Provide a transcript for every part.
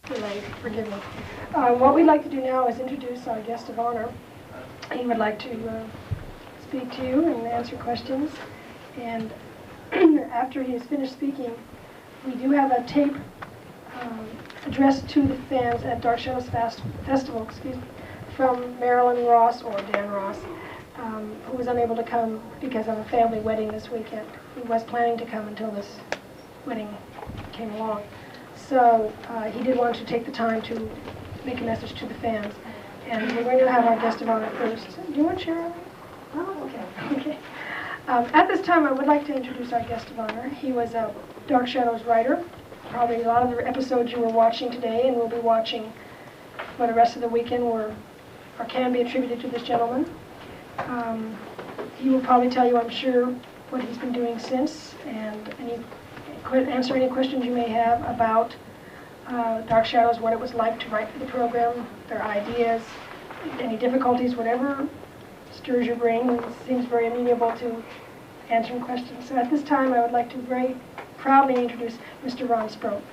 delayed. Forgive me. What we'd like to do now is introduce our guest of honor. He would like to speak to you and answer questions. And after he has finished speaking, we do have a tape addressed to the fans at Dark Shadows Festival, from Marilyn Ross, or Dan Ross, who was unable to come because of a family wedding this weekend. He was planning to come until this wedding came along. So he did want to take the time to make a message to the fans. And we're going to have our guest of honor first. Do you want to share? Oh, okay. Okay. At this time, I would like to introduce our guest of honor. He was a Dark Shadows writer. Probably a lot of the episodes you were watching today and will be watching for the rest of the weekend were or can be attributed to this gentleman. He will probably tell you, I'm sure, what he's been doing since, and answer any questions you may have about Dark Shadows, what it was like to write for the program, their ideas, any difficulties, whatever stirs your brain. He seems very amenable to answering questions. So at this time, I would like to very proudly introduce Mr. Ron Sproat.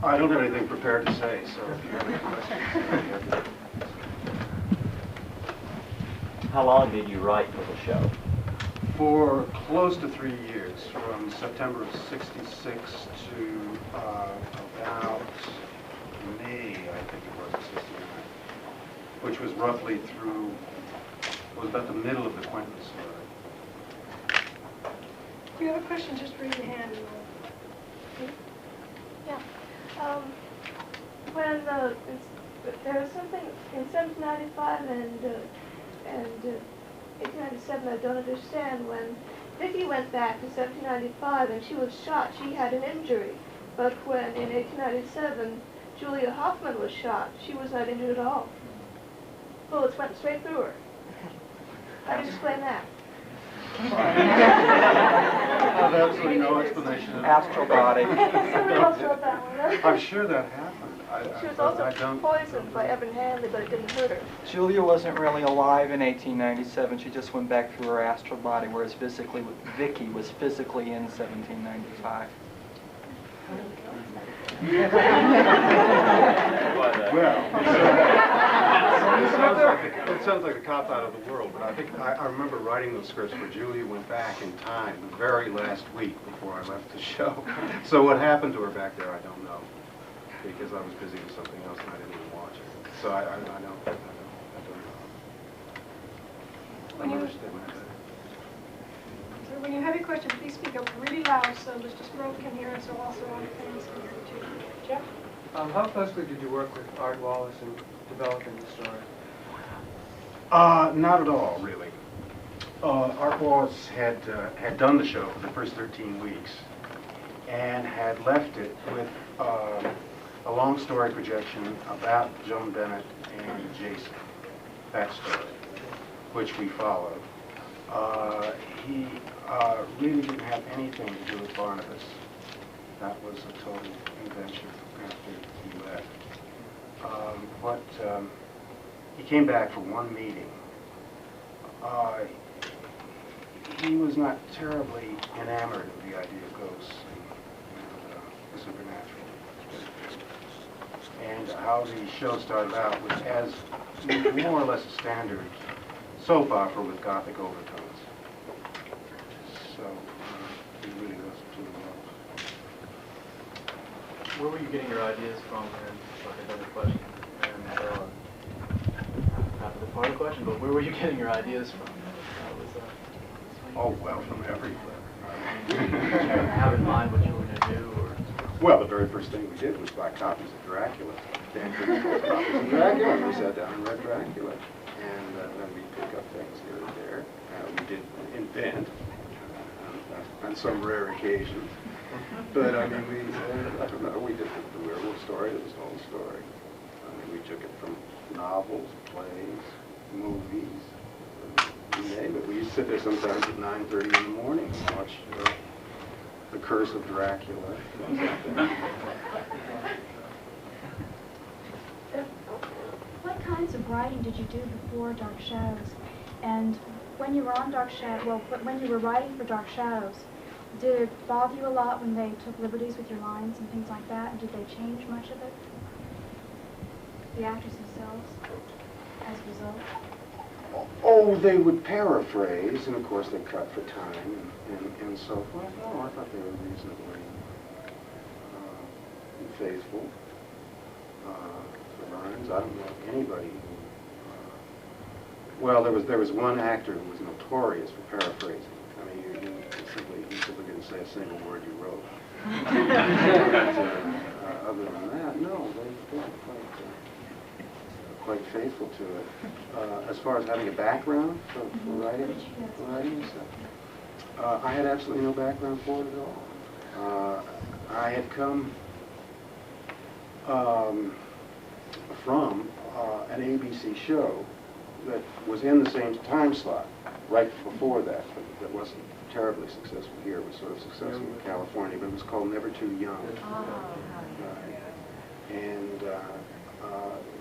I don't have anything prepared to say, so if you have any questions. How long did you write for the show? For close to 3 years, from September of '66 to about May, I think it was, of '69, which was roughly through, was about the middle of the Quentin story. If you have a question, just raise your hand. Yeah. When there was something in 1795 and 1897 I don't understand. When Vicky went back to 1795 and she was shot, she had an injury. But when in 1897 Julia Hoffman was shot, she was not injured at all. Bullets went straight through her. How do you explain that? I have absolutely no explanation. Astral body. Somebody else wrote that one. I'm sure that happened. She was also poisoned by Evan Hanley, but it didn't hurt her. Julia wasn't really alive in 1897. She just went back through her astral body, whereas Vicky was physically in 1795. It sounds like a cop-out of the world, but I think I remember writing those scripts where Julia went back in time the very last week before I left the show. So what happened to her back there, I don't know, because I was busy with something else and I didn't even watch it. So I don't know. I understand that. So when you have your question, please speak up really loud so Mr. Sproat can hear it, so also all the fans can hear it too. Jeff? How closely did you work with Art Wallace in developing the story? Not at all, really. Art Wallace had done the show for the first 13 weeks and had left it with a long story projection about Joan Bennett and Jason, that story, which we followed. He really didn't have anything to do with Barnabas. That was a total invention after he left. He came back for one meeting. He was not terribly enamored of the idea of ghosts and the supernatural. And how the show started out was as more or less a standard soap opera with gothic overtones. So he really wasn't too well. Where were you getting your ideas from? And like another question, and not the part of the question, but where were you getting your ideas from? Oh, well, from everywhere. Did you have in mind what you were going to do? Or? Well, the very first thing we did was buy copies of Dracula. Dan couldn't afford copies of Dracula, and we sat down and read Dracula. And then we pick up things here and there. We did invent on some rare occasions. But I mean, I don't know, we did the werewolf story, it was the whole story. I mean, we took it from novels, plays, movies, you name it. We used to sit there sometimes at 9:30 in the morning and watch The Curse of Dracula. What time kinds of writing did you do before Dark Shadows? And when you were on Dark Shadows, well, when you were writing for Dark Shadows, did it bother you a lot when they took liberties with your lines and things like that? And did they change much of it? The actors themselves, as a result? Oh, they would paraphrase, and of course they cut for time and so forth. No, I thought they were reasonably faithful to lines. I don't know anybody who, well, there was one actor who was notorious for paraphrasing. I mean, he simply didn't say a single word you wrote. But, other than that, no, they were quite faithful to it. As far as having a background for writing and stuff, I had absolutely no background for it at all. I had come from an ABC show that was in the same time slot right before that, but that wasn't terribly successful here. It was sort of successful in California, but it was called Never Too Young. And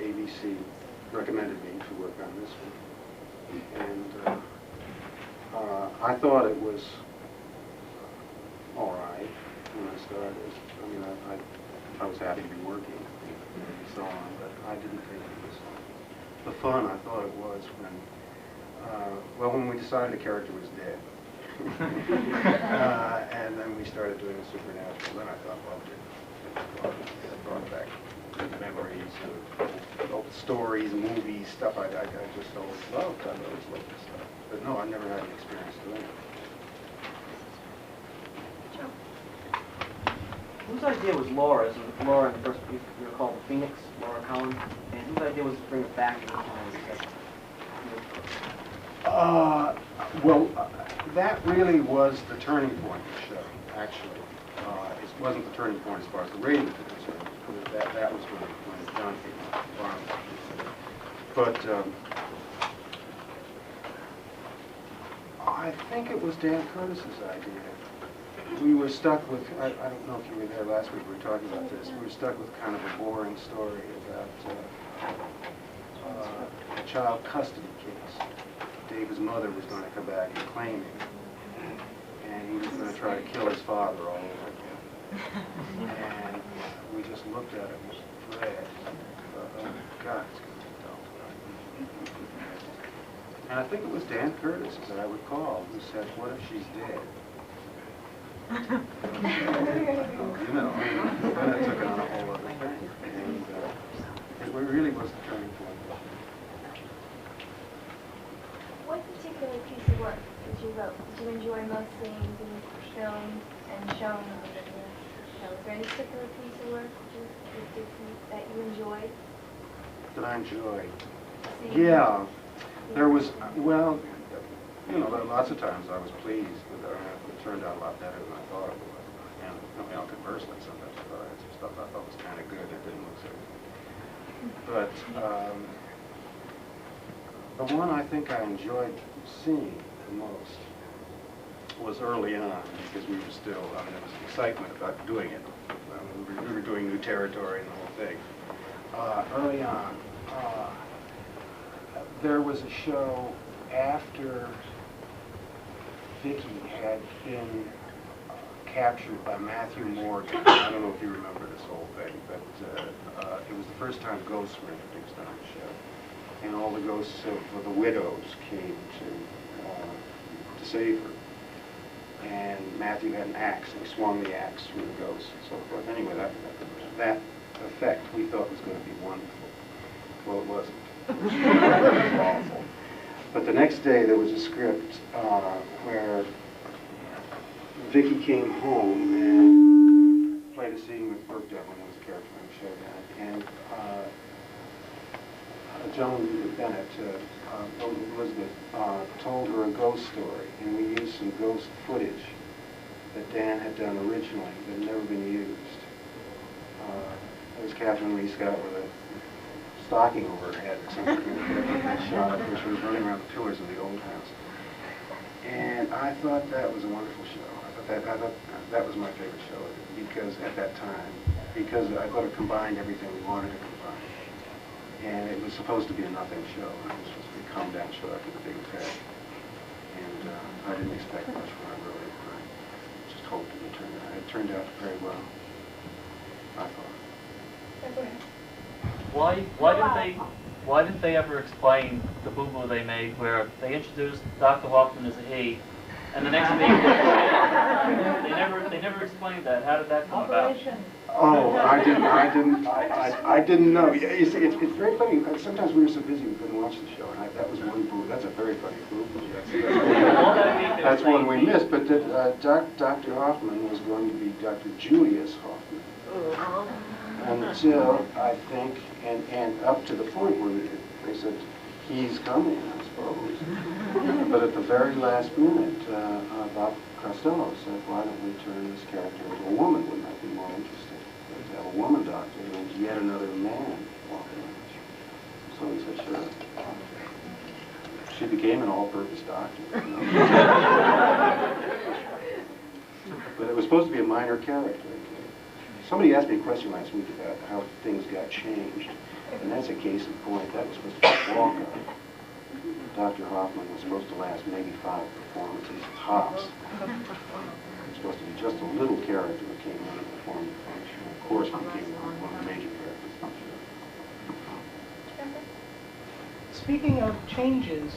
ABC recommended me to work on this one. And I thought it was all right when I started. I mean, I was happy to be working and so on, but I didn't think it was the fun I thought it was when we decided the character was dead. And then we started doing the supernatural. Then I thought, well, it brought back memories of old stories, movies, stuff I just always loved. I always loved this stuff. But no, I never had any experience doing it. Whose idea was Laura's? Laura, the first piece you were called the Phoenix, Laura Collins, and whose idea was to bring it back to the Well, that really was the turning point of the show, actually. It wasn't the turning point as far as the ratings were concerned. That was when John came on. But I think it was Dan Curtis's idea. We were stuck with, I don't know if you were there last week, we were talking about this, we were stuck with kind of a boring story about a child custody case. David's mother was going to come back and claim him, and he was going to try to kill his father all over again. And we just looked at it and was dread. Oh my God, it's going to be dull. And I think it was Dan Curtis, as I recall, who said, "What if she's dead?" You know, and it took it on a whole other thing. And it really was the turning point. What particular piece of work that you wrote did you enjoy most seeing being filmed and shown on the show? Was there any particular piece of work that you enjoyed? That I enjoyed? Seeing? Yeah. There was, well, you know, lots of times I was pleased with it. It turned out a lot better than I thought it would. And, you know, conversely, sometimes I thought I had some stuff I thought was kind of good that didn't look so good. But the one I think I enjoyed seeing the most was early on, because we were still, I mean, there was excitement about doing it. We were doing new territory and the whole thing. Early on, there was a show after Vicki had been captured by Matthew Morgan. I don't know if you remember this whole thing, but it was the first time ghosts were introduced on the show. And all the ghosts of the widows came to save her. And Matthew had an axe, and he swung the axe through the ghosts and so forth. Anyway, that effect we thought was going to be wonderful. Well, it wasn't. It was awful. But the next day there was a script where Vicki came home and played a scene with Burke Devlin, who was a character on the show then, and Joan Bennett, Elizabeth, told her a ghost story, and we used some ghost footage that Dan had done originally that had never been used. It was Catherine Lee Scott with a stocking over her head or something that shot, where she was running around the pillars of the old house. And I thought that was a wonderful show. I thought that was my favorite show, because at that time, because I thought it combined everything we wanted to combine. And it was supposed to be a nothing show. It was supposed to be a calm-down show after the big attack. And I didn't expect much from it, really. I just hoped it would turn out. It turned out very well, I thought. Go ahead. Why didn't they ever explain the boo-boo they made where they introduced Dr. Hoffman as a he, and the next meeting they never explained that. How did that come about? Oh, I didn't know. Yeah, you see, it's very funny. Sometimes we were so busy we couldn't watch the show, and that was one boo. That's a very funny boo. That's one we missed. But Dr. Hoffman was going to be Dr. Julius Hoffman until I think, and up to the point where they said he's coming, I suppose. But at the very last minute, Bob Costello said, "Why don't we turn this character into a woman? Wouldn't that be more interesting? To have a woman doctor and yet another man walking in." So he said, "Sure." She became an all-purpose doctor. But it was supposed to be a minor character. Somebody asked me a question last week about how things got changed, and that's a case in point. That was supposed to be a walk-up. Dr. Hoffman was supposed to last maybe 5 performances tops. It was supposed to be just a little character that came in and performed the function. Of course, became one of the major characters of the show. Speaking of changes,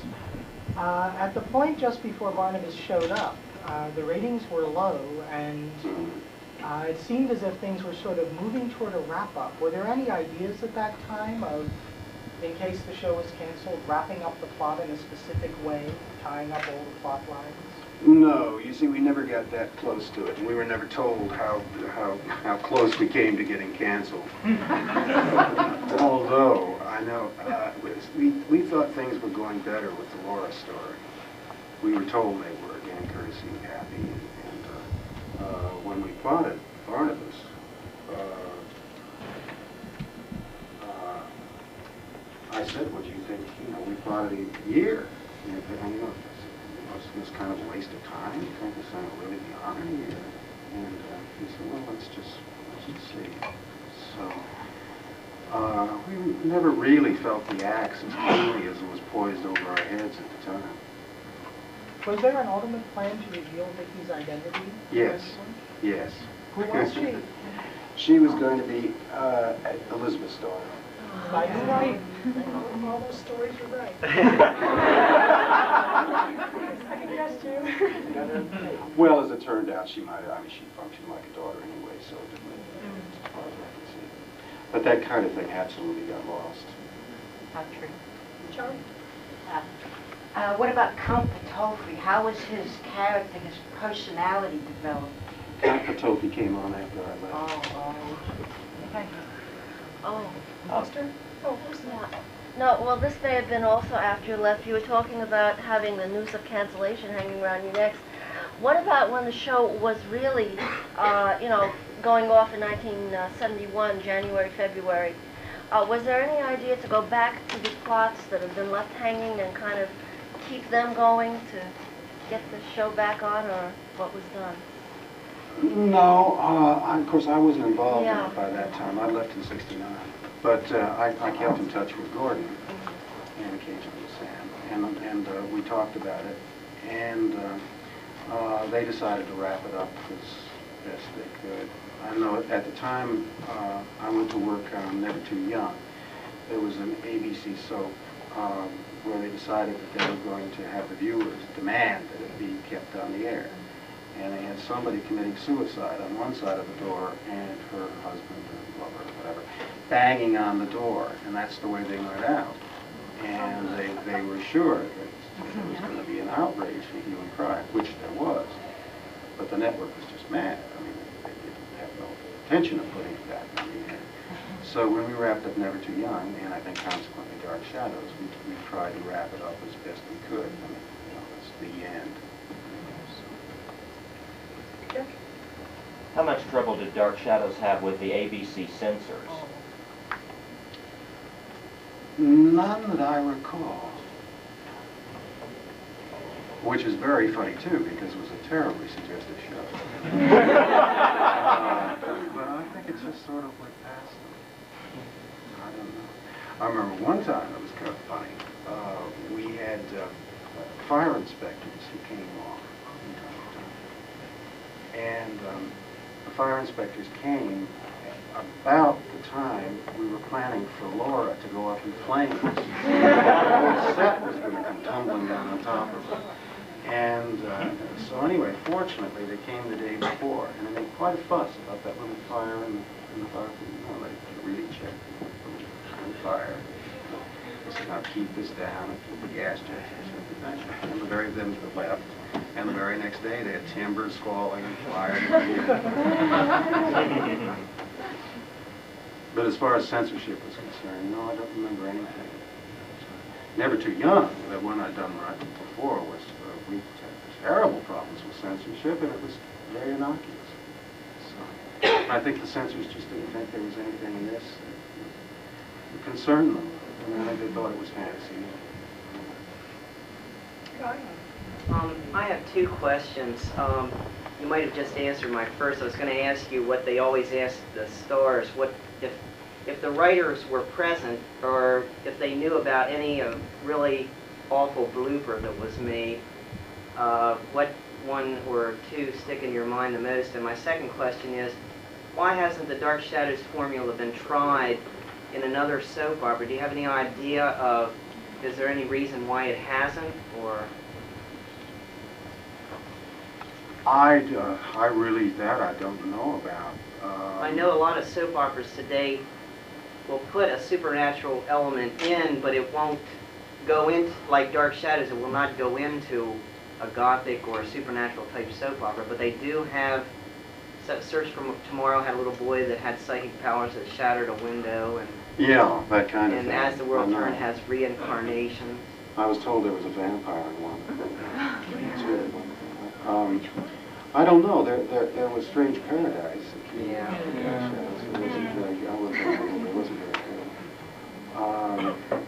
at the point just before Barnabas showed up, the ratings were low, and it seemed as if things were sort of moving toward a wrap-up. Were there any ideas at that time of, in case the show was canceled, wrapping up the plot in a specific way, tying up all the plot lines? No, you see, we never got that close to it, and we were never told how close we came to getting canceled. Although, I know, we thought things were going better with the Laura story. We were told they were, getting courtesy and happy, and when we plotted Barnabas, I said, "What do you think? You know, we plotted a year. You know, it was kind of a waste of time. You think this thing will really be on a year?" And he said, "Well, let's just see." So we never really felt the axe as keenly as it was poised over our heads at the time. Was there an ultimate plan to reveal Vicky's identity? Yes. Yes. Who was she? She was going to be Elizabeth Stoddard. By who right? All those stories are right. Second guess too. Well, as it turned out, she functioned like a daughter anyway, so it didn't matter as far as I can see. But that kind of thing absolutely got lost. Not true. Charlie? What about Count Patofi? How was his character, his personality developed? Count Patofi came on after I left. Okay. Oh. Foster? Oh, who's that? No, well, this may have been also after you left. You were talking about having the noose of cancellation hanging around your necks. What about when the show was really, going off in 1971, January, February? Was there any idea to go back to the plots that have been left hanging and kind of keep them going to get the show back on, or what was done? No, of course I wasn't involved in it by that time. I left in '69. But I kept in touch with Gordon and occasionally with Sam, and we talked about it, and they decided to wrap it up as best they could. I know at the time I went to work on Never Too Young. There was an ABC soap where they decided that they were going to have the viewers demand that it be kept on the air. And they had somebody committing suicide on one side of the door and her husband or lover or whatever banging on the door, and that's the way they went out. And they were sure that there was going to be an outrage for hue and cry, which there was. But the network was just mad. I mean, they didn't have no intention of putting it back on the air. So when we wrapped up Never Too Young, and I think consequently Dark Shadows, we tried to wrap it up as best we could. I mean, it's the end. How much trouble did Dark Shadows have with the ABC censors? None that I recall. Which is very funny, too, because it was a terribly suggestive show. But I think it just sort of went past them. I don't know. I remember one time it was kind of funny. We had fire inspectors who came along from time to time. And the fire inspectors came about the time we were planning for Laura to go up in flames. The whole set was going to come tumbling down on top of her. And so anyway, fortunately, they came the day before, and they made quite a fuss about that little fire in the fire. You know, they really checked the fire. They said, now keep this down and keep the gas jets and everything. And the very then they left. And the very next day, they had timbers falling and fire. But as far as censorship was concerned, no, I don't remember anything. Never Too Young, the one I'd done right before, was we had terrible problems with censorship, and it was very innocuous. So I think the censors just didn't think there was anything in this that concerned them. I mean, they thought it was fantasy. I have two questions. You might have just answered my first. I was going to ask you what they always ask the stars, what if the writers were present, or if they knew about any really awful blooper that was made, what one or two stick in your mind the most? And my second question is, why hasn't the Dark Shadows formula been tried in another soap opera? Do you have any idea of, is there any reason why it hasn't, or? I really, that I don't know about. I know a lot of soap operas today will put a supernatural element in, but it won't go into, like Dark Shadows, it will not go into a gothic or a supernatural type soap opera, but they do have, Search for Tomorrow had a little boy that had psychic powers that shattered a window, and yeah, that kind of thing. And As the World Turned has reincarnation. I was told there was a vampire in one. I don't know. There was Strange Paradise. Yeah. It wasn't very good. It wasn't very good.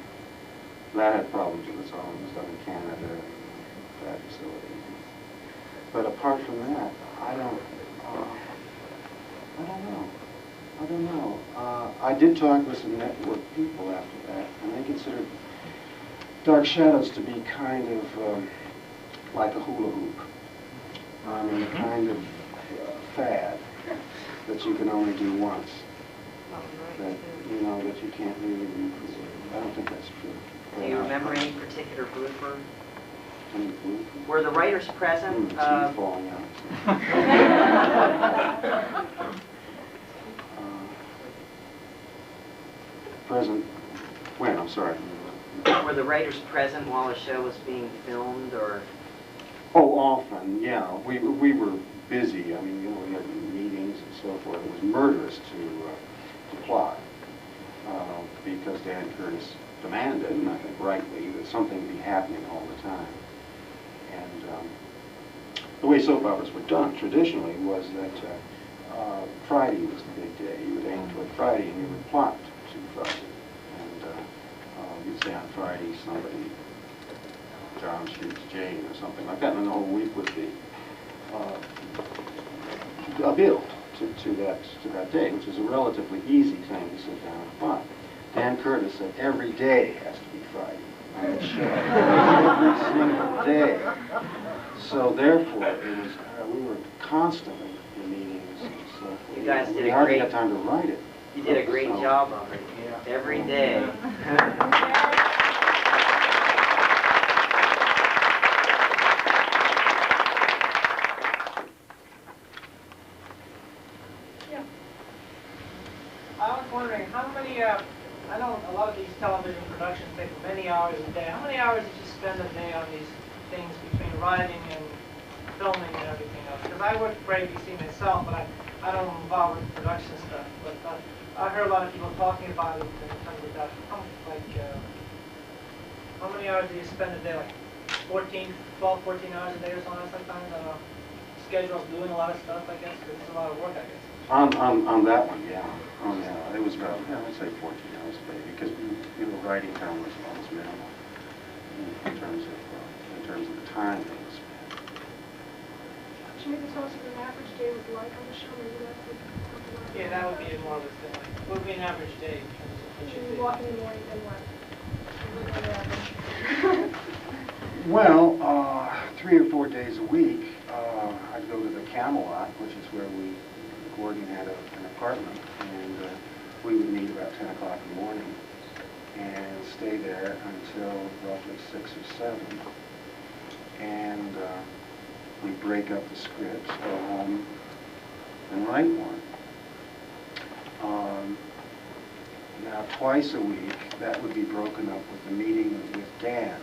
That had problems of its own. It was done in Canada, that facility. But apart from that, I don't know. I did talk with some network people after that, and they considered Dark Shadows to be kind of like a hula hoop. I mean, a kind of fad that you can only do once. That, you know, that you can't really recreate. I don't think that's true. Do you remember any particular blooper? Any blooper? Were the writers present? Teeth falling out. Present? When? I'm sorry. Were the writers present while the show was being filmed, or? Oh, often, yeah. We were busy. I mean, you know, we had meetings and so forth. It was murderous to plot because Dan Curtis demanded, and I think rightly, that something be happening all the time. And the way soap operas were done traditionally was that Friday was the big day. You would aim toward Friday, and you would plot to Friday. And you'd say on Friday somebody, John shoots Jane or something like that, and then the whole week would be a build to that day, which is a relatively easy thing to sit down and plot. Dan Curtis said every day has to be Friday on the show, every single day. So therefore, it was we were constantly in meetings and so forth. You guys did we hardly had time to write it. You did a great job of it. Yeah. Every day. I was wondering how many, I know a lot of these television productions take many hours a day. How many hours did you spend a day on these things between writing and filming and everything else? Because I work for ABC myself, but I don't involve with production stuff. But I heard a lot of people talking about it in terms of that. How many hours do you spend a day? Like 12, 14 hours a day or something sometimes on a schedule of doing a lot of stuff, I guess? Because it's a lot of work, I guess. On that one, yeah. It was about, I'd say 14 hours a day, because writing time was almost minimal in terms of the time that was spent. Could you maybe tell us what an average day was like on the show? Maybe that would help. Yeah, that would be more of a thing. What would be an average day in terms of You walk in the morning, then what? Well, 3 or 4 days a week, I'd go to the Camelot, which is where Gordon had an apartment, and we would meet about 10 o'clock in the morning and stay there until roughly 6 or 7. And we'd break up the scripts, go home, and write one. Now, twice a week, that would be broken up with a meeting with Dan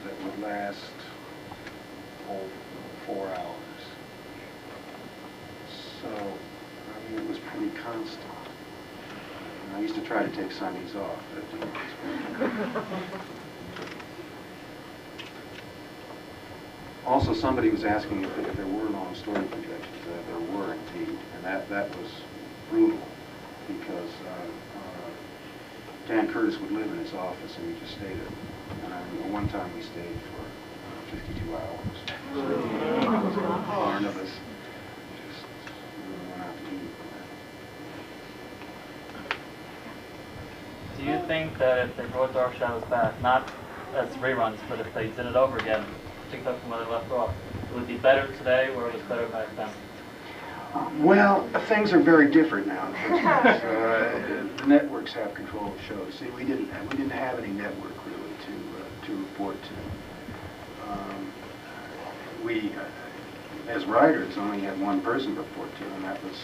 that would last 4 hours. So, I mean, it was pretty constant. And I used to try to take Sundays off. But, also, somebody was asking if there were long story projections. There were indeed, and that was brutal because Dan Curtis would live in his office and we just stayed at. And I remember one time we stayed for 52 hours. So Barnabas just went out to eat. Do you think that if they brought Dark Shadows back, not as reruns, but if they did it over again, picked up from where they left off, it would be better today or it was better back then? Well, things are very different now. The networks have control of shows. See, we didn't have any network really to report to. We, as writers, only had one person to report to, and that was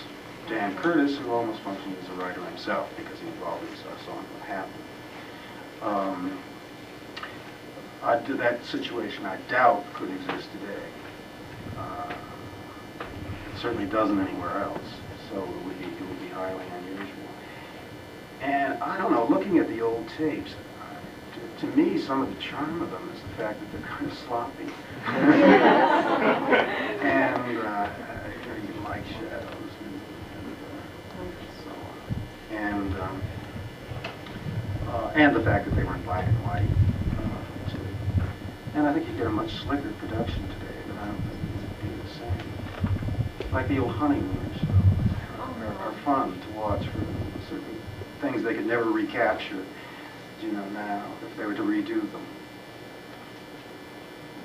Dan Curtis, who almost functioned as a writer himself because he always saw what happened. That situation, I doubt, could exist today. It certainly doesn't anywhere else, so it would be highly unusual. And I don't know, looking at the old tapes, to me, some of the charm of them is the fact that they're kind of sloppy. And you like shadows and so on. And the fact that they were in black and white, too. And I think you get a much slicker production today, but I don't think it would be the same. Like the old honeymoon shows are fun to watch for certain things they could never recapture, now, if they were to redo them.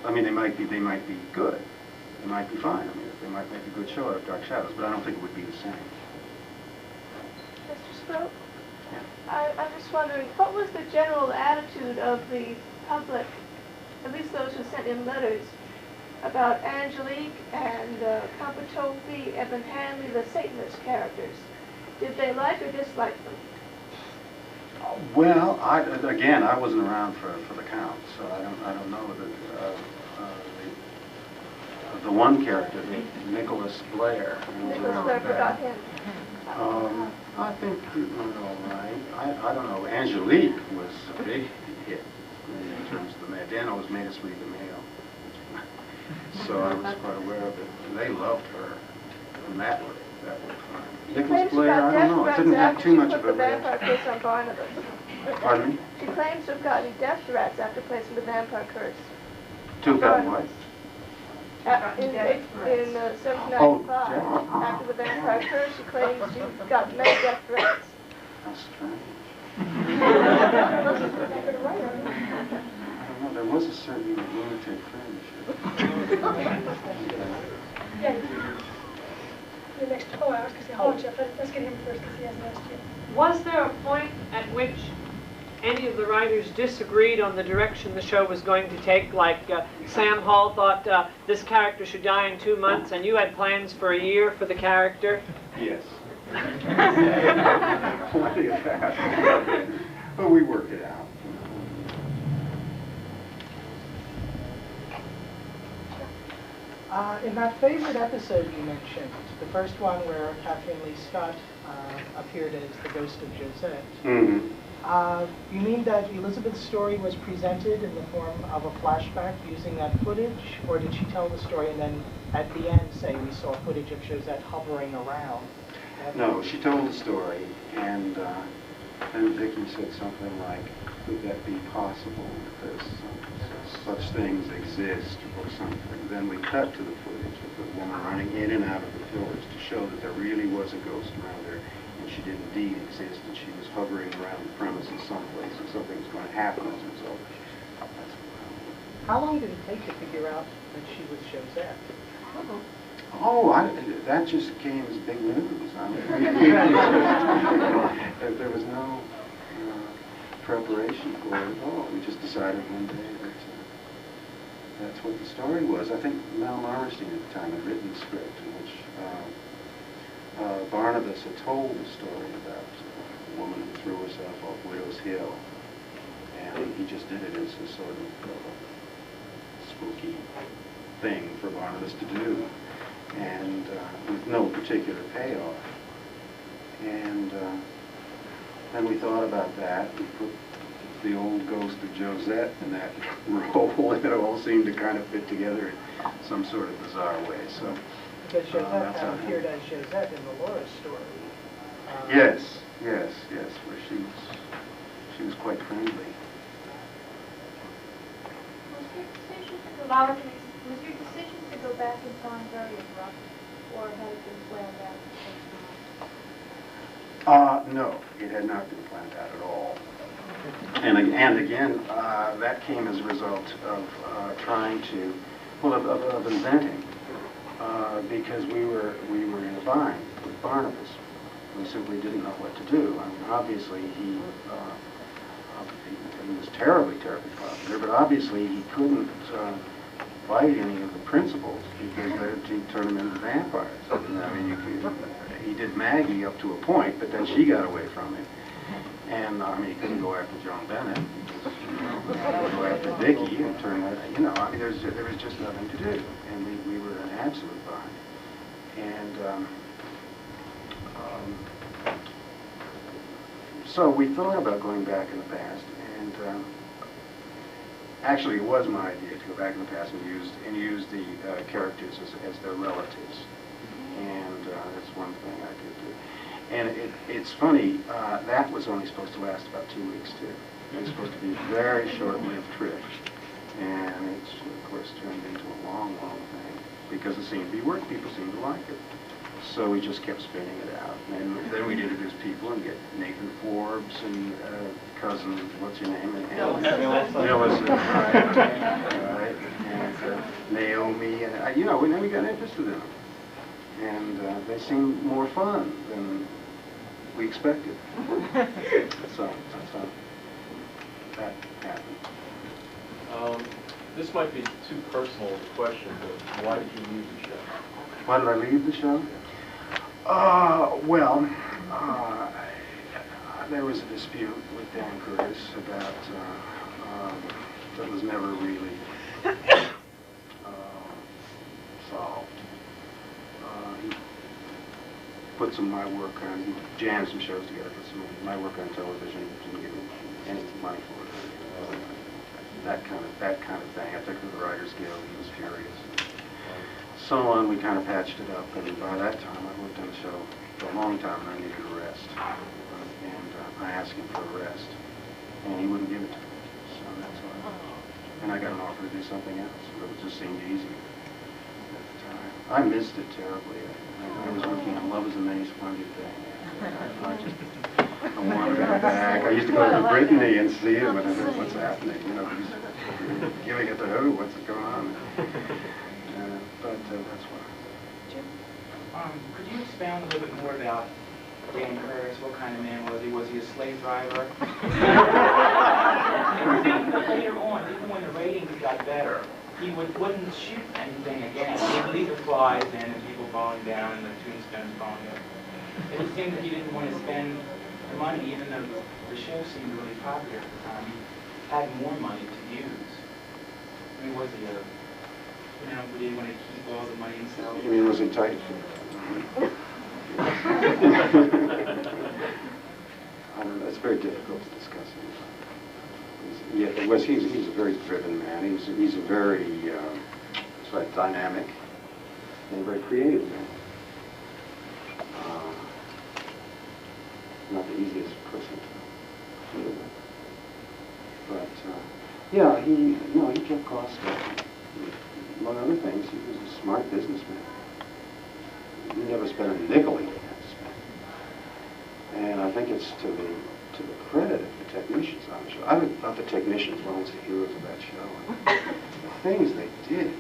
I mean, they might be good. They might be fine. I mean, they might make a good show out of Dark Shadows, but I don't think it would be the same. Mr. Sproat? Yeah. I'm just wondering, what was the general attitude of the public, at least those who sent in letters, about Angelique and Campatofi, Evan Hanley, the Satanist characters? Did they like or dislike them? Well, again, I wasn't around for the count, so I don't know the one character, Nicholas Blair. Nicholas Blair forgot him. I think he went all right. I don't know. Angelique was a big hit in terms of the mail. Dan always made us read the mail, so I was quite aware of it. And they loved her, and that was fun. Nicholas Blair, I don't know. It didn't have too much of a vampire curse on Barnabas. Pardon me? She claims to have gotten death threats after placing the vampire curse. To have gotten what? In 1795, after the vampire curse, she claims she got many death threats. That's strange. I don't know. There was a certain lunatic fringe. Yeah. The next, I was going to say, hold you, but let's get him first because he hasn't asked yet. Was there a point at which any of the writers disagreed on the direction the show was going to take? Like Sam Hall thought this character should die in 2 months, and you had plans for a year for the character? Yes. Plenty of that. But we worked it out. In that favorite episode you mentioned, the first one where Kathleen Lee Scott appeared as the ghost of Josette, you mean that Elizabeth's story was presented in the form of a flashback using that footage, or did she tell the story and then at the end say we saw footage of Josette hovering around? No, she told the story, and then Vicki said something like, could that be possible, because such things exist, or something. Then we cut to the footage of the woman running in and out of the pillars to show that there really was a ghost around there, and she did indeed exist, and she was hovering around the premises someplace, and something was going to happen as a result. How long did it take to figure out that she was Josette? Oh, that just came as big news. I mean, there was no preparation for it at all. We just decided one day that that's what the story was. I think Mel Marmerstein at the time had written the script in which Barnabas had told a story about a woman who threw herself off Widow's Hill, and he just did it as a sort of spooky thing for Barnabas to do, and with no particular payoff. And then we thought about that and put the old ghost of Josette in that role, and it all seemed to kind of fit together in some sort of bizarre way. So, because Josette appeared as Josette in the Laura story. Yes, where she was quite friendly. Was your decision to go back in time very abrupt, or had it been planned out? No, it had not been planned out at all. And again, that came as a result of trying to, well, of inventing, because we were in a bind with Barnabas. We simply didn't know what to do. I mean, obviously he was terribly popular, but obviously he couldn't fight any of the principals because he'd turn them into vampires. I mean, he did Maggie up to a point, but then she got away from him. And I mean, he couldn't go after Joan Bennett. Because, he could go after Vicky and turn that. I mean, there was just nothing to do, and we were in absolute bind. And so we thought about going back in the past, and actually, it was my idea to go back in the past and use the characters as their relatives, and that's one thing I did do. And it's funny, that was only supposed to last about 2 weeks too. It was supposed to be a very short-lived trip, and it's of course turned into a long thing because it seemed to be working. People seemed to like it. So we just kept spinning it out. And then we'd introduce people and get Nathan Forbes and cousin, what's your name? And Millicent, right? And Naomi, and and then we got interested in them. And they seemed more fun than we expected. So that's how that happened. This might be too personal a question, but why did you leave the show? Why did I leave the show? There was a dispute with Dan Curtis about that was never really solved. He put some of my work on, he jammed some shows together, put some of my work on television, didn't give me any money for it. That kind of thing. I took it to the Writers Guild, he was furious. So on, we kind of patched it up, and by that time I worked on the show for a long time, and I needed a rest. And I asked him for a rest, and he wouldn't give it to me. So that's why. And I got an offer to do something else. It just seemed easy at the time. I missed it terribly. I was working on Love is a Many Splendid Thing. I wanted to go back. I used to go to Brittany and see him, and I said, what's happening? He's giving it to who? What's going on? But that's why. Could you expound a little bit more about Dan Curtis? What kind of man was he? Was he a slave driver? Later on, even when the ratings got better, he wouldn't shoot anything again. He would leave the flies and the people falling down and the tombstones falling up. It would seem that he didn't want to spend the money, even though the show seemed really popular at the time. He had more money to use. I mean, was he a... would he want to keep all the money himself? You mean, was he tight? I don't know. It's very difficult to discuss him. He's a very driven man. He's a very dynamic and very creative man. Not the easiest person to deal with. But yeah, he kept costs down. Among other things, he was a smart businessman. He never spent a nickel he didn't have to spend. And I think it's to the credit of the technicians on the show. I thought the technicians were almost the heroes of that show. And the things they did,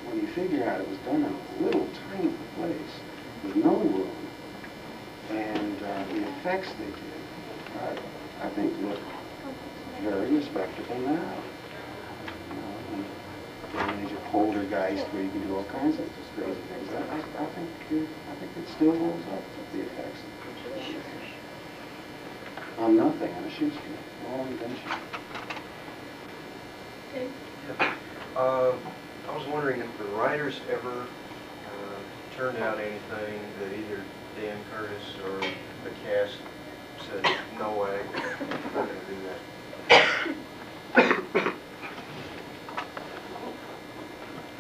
when you figure out it was done in a little tiny place with no room, and the effects they did, I think look very respectable now. And you poltergeist where you can do all kinds of just crazy things. I think it still holds up, the effects. On nothing, on a shoestring, all invention. Okay. I was wondering if the writers ever turned out anything that either Dan Curtis or the cast said, no way, I'm not going to do that.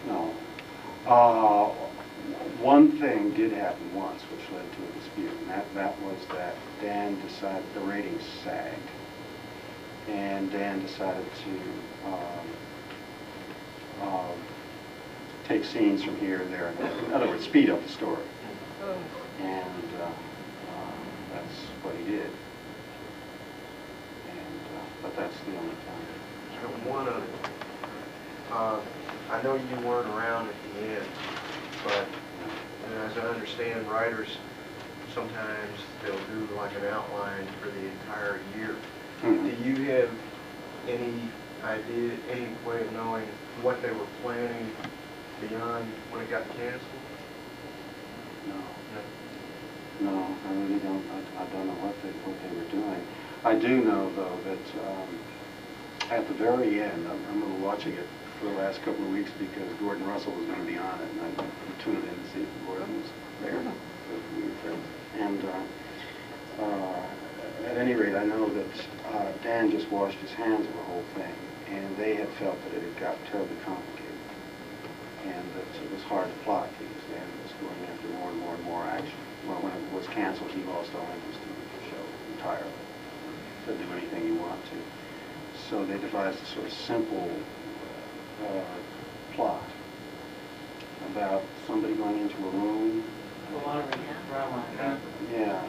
No. One thing did happen once, which led to a dispute, and that was that Dan decided the ratings sagged, and Dan decided to take scenes from here and there. In other words, speed up the story, and that's what he did. But that's the only time. So one other. I know you weren't around at the end, but as I understand, writers, sometimes they'll do like an outline for the entire year. Mm-hmm. Do you have any idea, any way of knowing what they were planning beyond when it got canceled? No, I really don't. I don't know what they were doing. I do know, though, that at the very end, I remember watching it for the last couple of weeks because Gordon Russell was going to be on it, and I tuned in to see if Gordon was there. We were friends. And at any rate, I know that Dan just washed his hands of the whole thing, and they had felt that it had got terribly complicated, and that it was hard to plot because Dan was going after more and more and more action. Well, when it was canceled, he lost all interest in the show entirely. Could do anything you want to. So they devised a sort of simple plot about somebody going into a room. Yeah.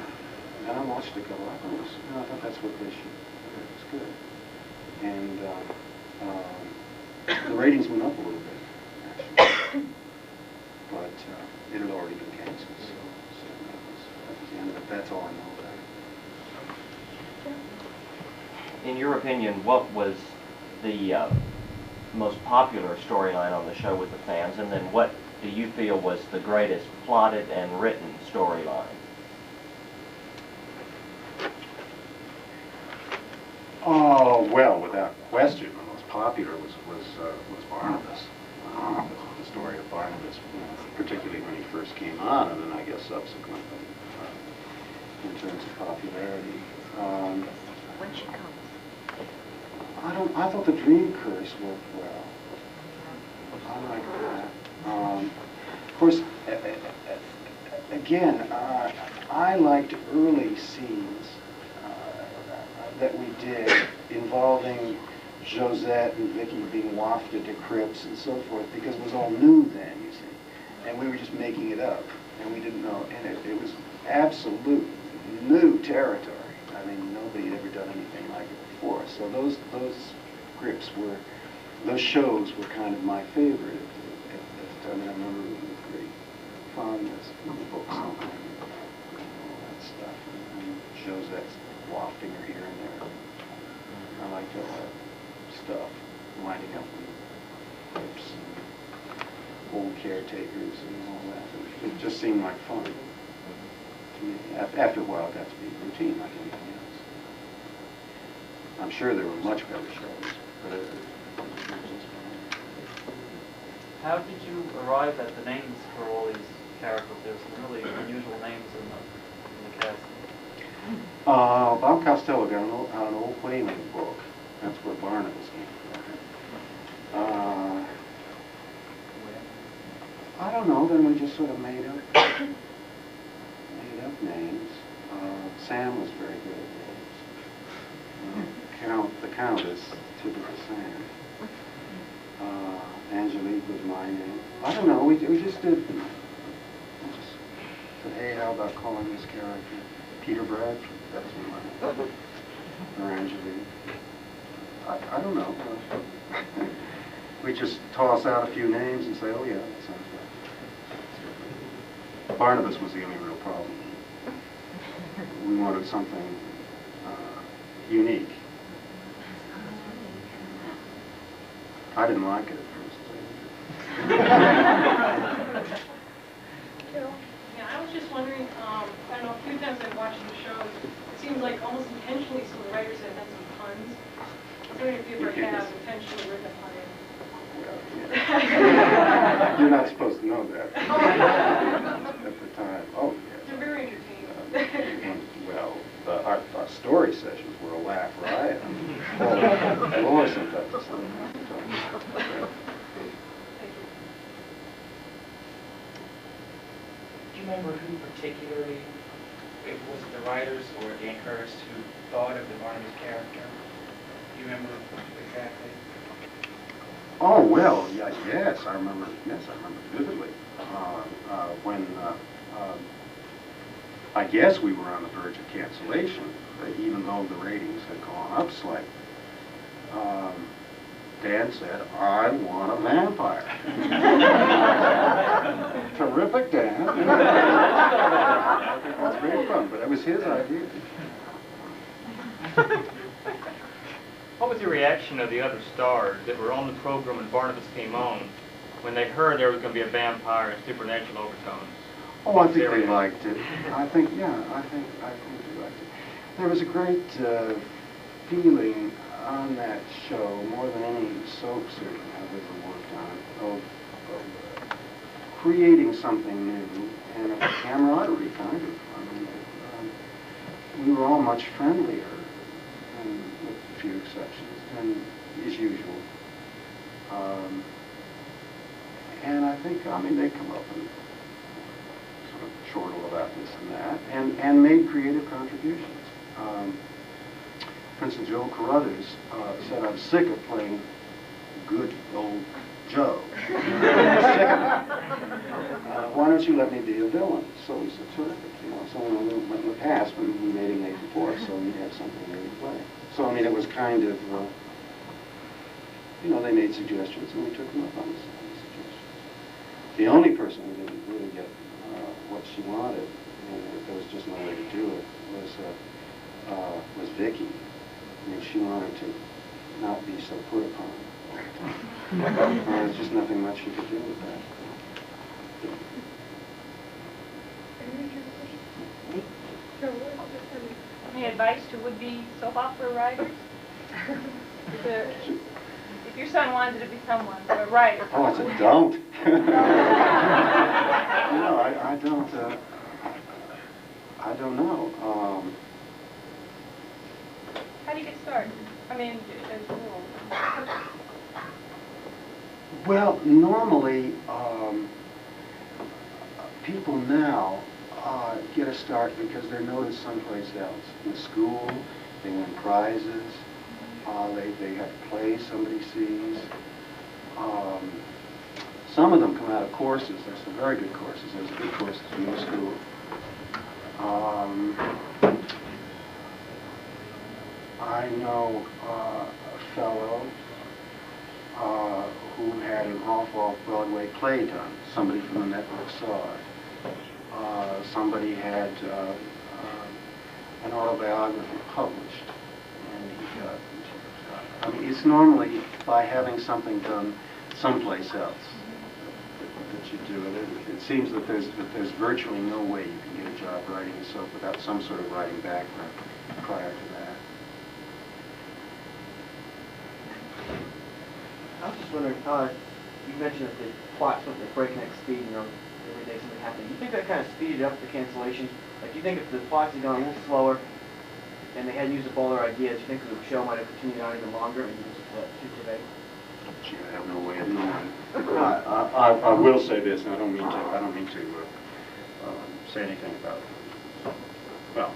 And I watched it go up, and I thought that's what they should. It was good. And the ratings went up a little bit, actually. But it had already been canceled, so that was the end of it. That's all I know about it. In your opinion, what was the most popular storyline on the show with the fans, and then what do you feel was the greatest plotted and written storyline? Oh, well, without question, the most popular was Barnabas. The story of Barnabas, particularly when he first came on, and then I guess subsequently, in terms of popularity. When she comes. I thought the Dream Curse worked well. I like that. Of course, again, I liked early scenes that we did involving Josette and Vicky being wafted to crypts and so forth, because it was all new then, you see. And we were just making it up, and we didn't know, and it was absolute new territory. I mean, nobody had ever done anything like it before. So those scripts were, those shows were kind of my favorite at the time. I remember with great fondness in the books and all that stuff. And Josette's wafting her here and there. I liked all that stuff, winding up in crypts and old caretakers and all that. It just seemed like fun to me. After a while, it got to be routine like anything else. I'm sure there were much better shows, but it was just fun. How did you arrive at the names for all these characters? There's some really unusual names in the cast. Bob Costello got an old whaling book. That's where Barnabas came from. I don't know, then we just sort of made up names. Sam was very good at names. The Countess, typical Sam. Angelique was my name. I don't know, we just did, we just said, hey, how about calling this character Peter Bradford? That's one. Or Angeline. I don't know. We just toss out a few names and say, oh yeah, that sounds right. Barnabas was the only real problem. We wanted something unique. I didn't like it at first. Yeah, I was just wondering, I don't know, a few times I've watched the shows, it seems like almost intentionally some of the writers have done some puns. I was wondering if you ever have intentionally written a pun in. You're not supposed to know that at the time. Oh, yes. They're very entertaining. Well, our story sessions were a laugh riot. Lord, sometimes. Do you remember who particularly, if was it the writers or Dan Hurst, who thought of the Barnabas character? Do you remember exactly? Oh, well, yeah, yes, I remember vividly. When I guess we were on the verge of cancellation, even though the ratings had gone up slightly. Dan said, I want a vampire. Terrific, Dan. That's great fun, but it was his idea. What was the reaction of the other stars that were on the program when Barnabas came on, when they heard there was going to be a vampire and supernatural overtones? Oh, I think they liked it. I think they liked it. There was a great feeling on that show, more than any soap certainly I've ever worked on, of creating something new and of camaraderie, kind of. I mean, we were all much friendlier, with a few exceptions, than is usual. And I think, they come up and sort of chortle about this and that, and made creative contributions. For instance, Joel Carruthers said, I'm sick of playing good old Joe. I'm sick of it. Why don't you let me be a villain? So we said, terrific. So in the past, when we made him Nathan Forrest, so we'd have something new to play. So, it was kind of, they made suggestions, and we took them up on the suggestions. The only person who didn't really get what she wanted, and there was just no way to do it, was Vicky. She wanted to not be so put upon. There's just nothing much you could do with that. Any advice to would-be soap opera writers? If your son wanted to be someone, a writer. Oh, I said, don't. I don't know. How do you get started? As a rule. Well, normally, people now get a start because they're noticed someplace else. In school, they win prizes, they have plays somebody sees. Some of them come out of courses. There's some very good courses. There's a good course at the new school. I know a fellow who had an off-Broadway play done. Somebody from the network saw it. Somebody had an autobiography published, and he got. It's normally by having something done someplace else that you do it. It seems that there's virtually no way you can get a job writing a soap without some sort of writing background prior to that. I was just wondering, you mentioned that the plots went at breakneck speed, every day something happened. Do you think that kind of speeded up the cancellation? Like, do you think if the plots had gone a little slower and they hadn't used up all their ideas, do you think the show might have continued on even longer and used too today? Gee, I have no way of knowing. I will say this, and I don't mean to say anything about it. Well,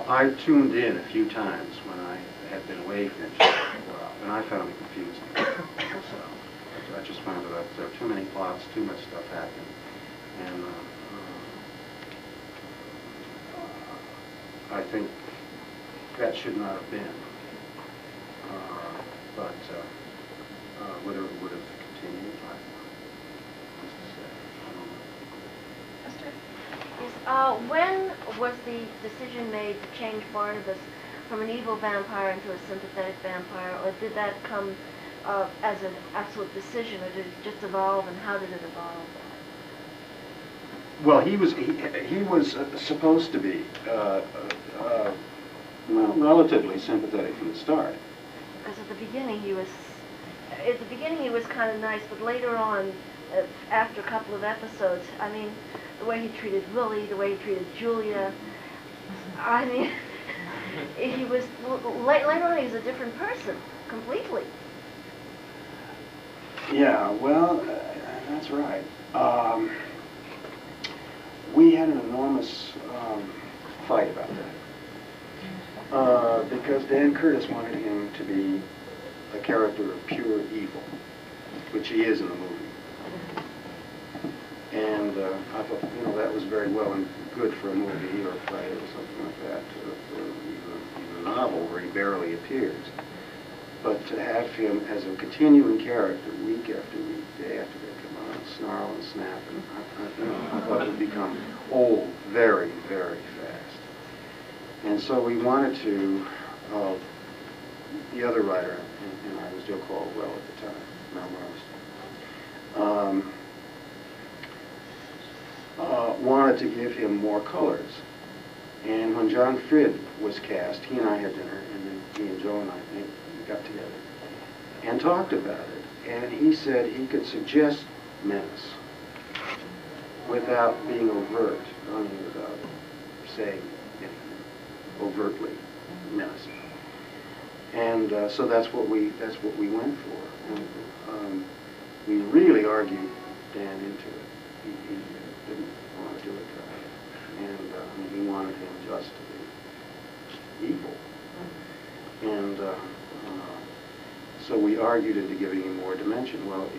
I tuned in a few times when I had been away from it for a while, and I found it confusing. So I just found that there were too many plots, too much stuff happening, and I think that should not have been. But whether it would have continued, When was the decision made to change Barnabas from an evil vampire into a sympathetic vampire, or did that come as an absolute decision, or did it just evolve, and how did it evolve? well, he was supposed to be well, relatively sympathetic from the start. Because at the beginning he was kind of nice, but later on, after a couple of episodes, I mean, the way he treated Willie, the way he treated Julia, I mean, he was, later on he was a different person, completely. Yeah, well, that's right. We had an enormous fight about that. Because Dan Curtis wanted him to be a character of pure evil, which he is in the movie. And I thought, that was very well and good for a movie or a play or something like that, or even a novel where he barely appears. But to have him as a continuing character week after week, day after day, come on, snarl and snap, and I thought it would become old very, very fast. And so we wanted to, the other writer, and I was Joe Caldwell at the time, Mel Morris, wanted to give him more colors. And when John Fridd was cast, he and I had dinner, and then he and Joe and I got together and talked about it. And he said he could suggest menace without being overt, I mean, without saying anything overtly menacing. And so that's what we went for. And, we really argued Dan into it. He didn't want to do it right. And he wanted him just to be evil. And so we argued into giving him more dimension. Well,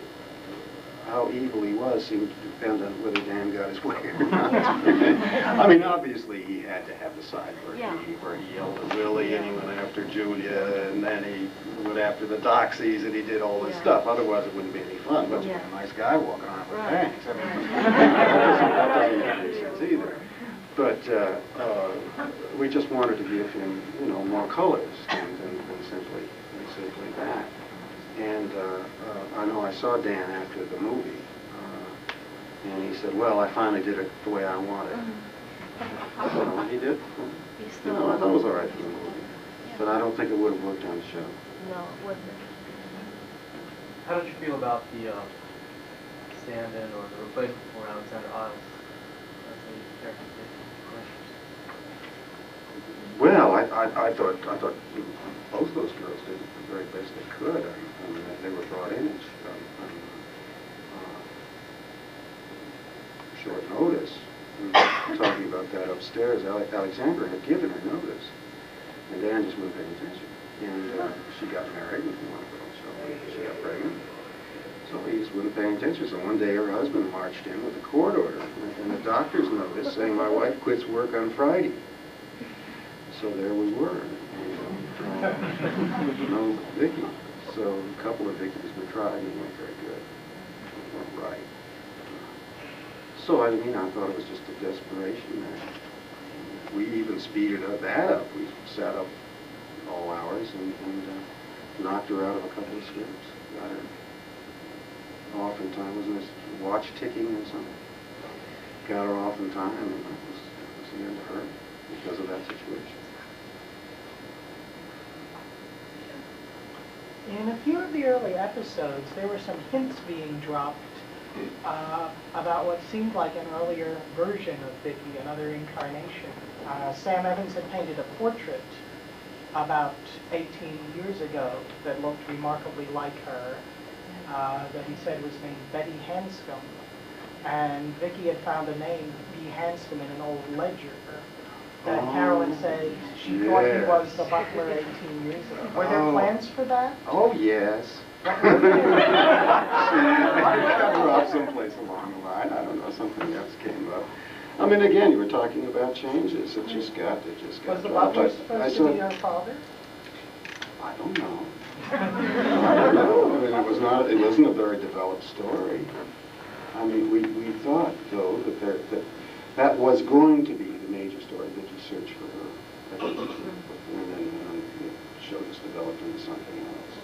how evil he was seemed to depend on whether Dan got his way or not. I mean, obviously he had to have the side where he yelled at Willie and he went after Julia, and then he went after the doxies and he did all this stuff. Otherwise it wouldn't be any fun. But you got a nice guy walking around with tanks. I mean, that doesn't make any sense either. But we just wanted to give him, more colors than simply that. And I know I saw Dan after the movie, and he said, well, I finally did it the way I wanted. So he did. I thought it was all right for the movie. But I don't think it would have worked on the show. No, it wouldn't. How did you feel about the stand-in or the replacement for Alexander Isles as the character? Well, I thought both those girls did the very best they could. I mean, they were brought in at short notice. Talking about that upstairs, Alexandra had given her notice, and Dan just wasn't paying attention. And she got married, and she got pregnant. So he just wasn't paying attention. So one day her husband marched in with a court order and a doctor's notice saying my wife quits work on Friday. So there we were. No Vicky. So a couple of Vickies were tried and they weren't very good. They weren't right. So I thought it was just a desperation there. We even speeded that up. We sat up all hours and knocked her out of a couple of scripts. Got her off in time. Wasn't this watch ticking or something? Got her off in time, and it was the end of her because of that situation. In a few of the early episodes, there were some hints being dropped about what seemed like an earlier version of Vicky, another incarnation. Sam Evans had painted a portrait about 18 years ago that looked remarkably like her, that he said was named Betty Hanscom. And Vicky had found a name, B. Hanscom, in an old ledger that Carolyn said she thought he was the butler 18 years ago. Were there plans for that? Oh, yes. She cut her off someplace along the line. I don't know, something else came up. I mean, again, you were talking about changes. It just got Was the dropped. butler supposed to be her father? I don't know. I don't know. I mean, it wasn't a very developed story. I mean, we thought, though, that was going to be the major story, Vicky's search for her. And then the show just developed into something else.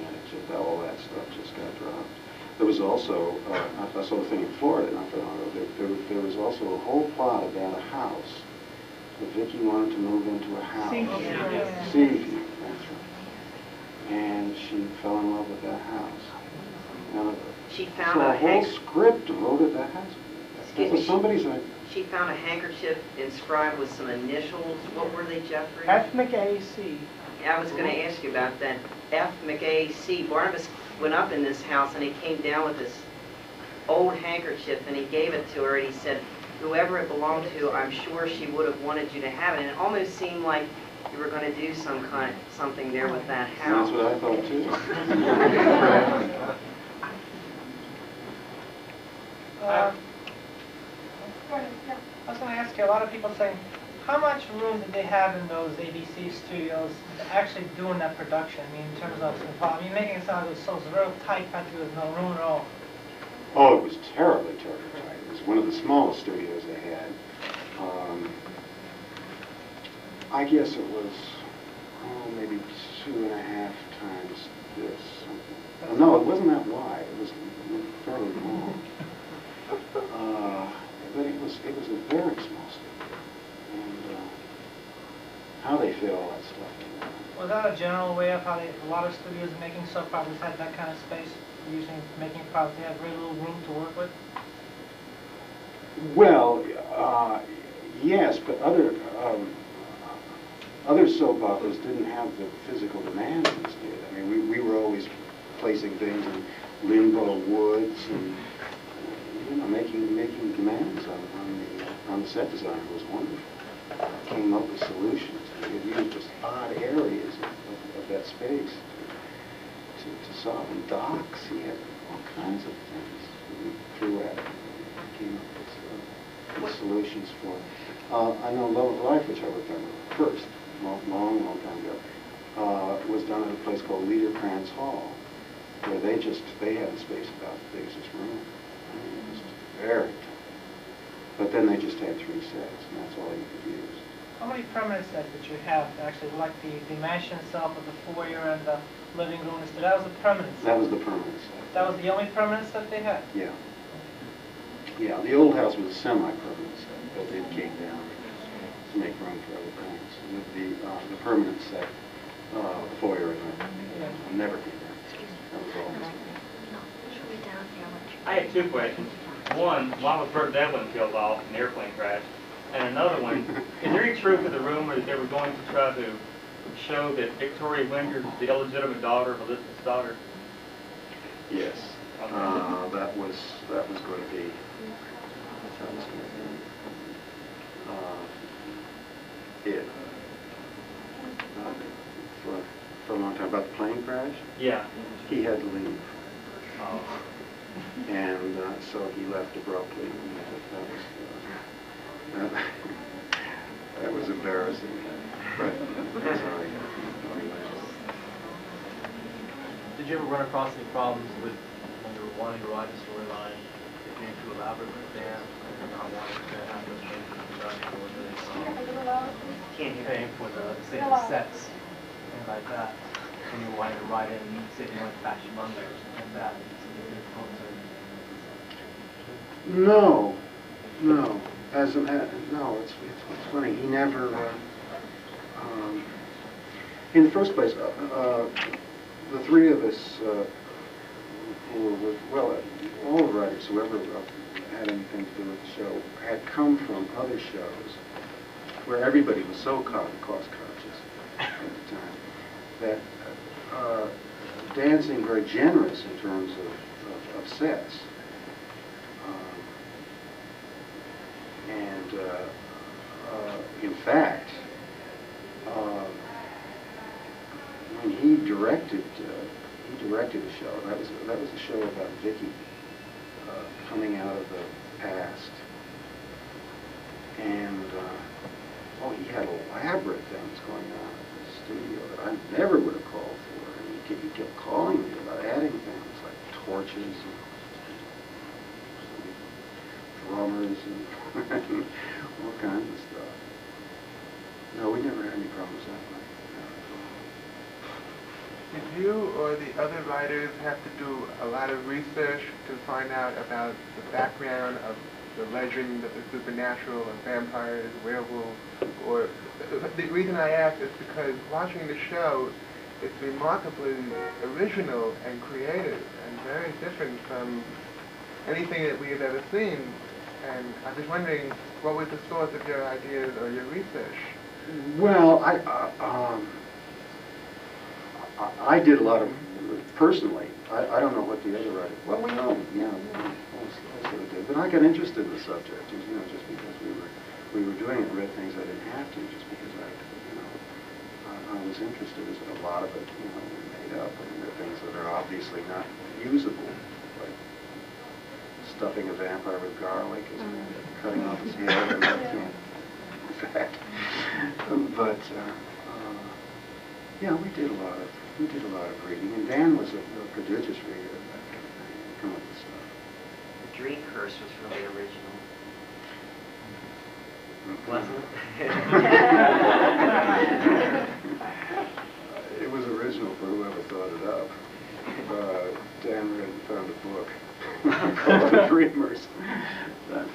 And it just, all that stuff just got dropped. There was also, I saw the thing in Florida not that long ago, there was also a whole plot about a house. That Vicky wanted to move into a house. Seaview, that's right. And she fell in love with that house. Now, She found so a a whole script devoted to that house. That was somebody's idea. She found a handkerchief inscribed with some initials. What were they, Jeffrey? F. McAC. I was going to ask you about that. F. McAC. Barnabas went up in this house and he came down with this old handkerchief and he gave it to her and he said, whoever it belonged to, I'm sure she would have wanted you to have it. And it almost seemed like you were going to do something there with that house. That's what I thought too. I was going to ask you, a lot of people saying, how much room did they have in those ABC studios actually doing that production? I mean, in terms of, making it sound it was real tight country with no room at all. Oh, it was terribly, terribly tight. It was one of the smallest studios they had. I guess it was, maybe 2.5 times this. Something. No, it wasn't that wide. It was fairly long. But it was a very small studio. And how they fit all that stuff in there. Was that a general way of how a lot of studios making soap operas had that kind of space, making products they had very little room to work with? Well, yes, but other soap operas didn't have the physical demands this did. I mean, we were always placing things in limbo woods and making demands on the set designer was wonderful. Came up with solutions. We used just odd areas of that space to solve. And docks, he had all kinds of things we threw at him. Came up with solutions for. I know Love of Life, which I worked on first, long time ago, was done at a place called Liederkranz Hall, where they had a space about as big as this room. I mean, it was very tight. But then they just had 3 sets, and that's all you could use. How many permanent sets did you have, actually, like the mansion itself with the foyer and the living room? That was the permanent set? That was the permanent set. That was the only permanent set they had? Yeah. Yeah, the old house was a semi-permanent set, but it came down to make room for other things. The permanent set, foyer, never came down. That was all this. I have 2 questions. One, why was Bert Devlin killed off in an airplane crash? And another one, is there any truth to the rumor that they were going to try to show that Victoria Winger was the illegitimate daughter of Elizabeth Stoddard? Yes. Okay. That was going to be. It. For a long time. About the plane crash? Yeah. He had to leave. Oh. And so he left abruptly. That was embarrassing. But that's all right. Did you ever run across any problems with when you were wanting to write a storyline, it being too elaborate with Dan, and not wanting to have those changes in production, or paying for the, say, the sets, things like that, when you were wanting to write in, say you went to Fashion Monday or something like that? No. No, it's funny. He never. In the first place, the 3 of us who were all the writers, whoever had anything to do with the show, had come from other shows where everybody was so cost conscious at the time that Dan seemed very generous in terms of sets. And in fact, when he directed a show. That was a show about Vicky coming out of the past And, oh, he had elaborate things going on in the studio that I never would have called for. And he kept calling me about adding things like torches and drummers and all kinds of stuff. No, we never had any problems that way. Did you or the other writers have to do a lot of research to find out about the background of the legend of the supernatural and vampires, werewolves? Or the reason I ask is because watching the show, it's remarkably original and creative and very different from anything that we have ever seen. And I'm just wondering, what was the source of your ideas or your research? Well, I did a lot of, personally, I don't know what the other writers, well, we know, yeah, also did, but I got interested in the subject, you know, just because we were doing it and read things I didn't have to, just because I was interested. A lot of it, you know, made up, and there are things that are obviously not usable, like stuffing a vampire with garlic, cutting off his head, and that can't, in fact, but, yeah, we did a lot of reading, and Dan was a prodigious reader of that kind of thing. He'd come up with stuff. The dream curse was really original. Wasn't it? It was original for whoever thought it up. Dan read and found a book called The Dreamers that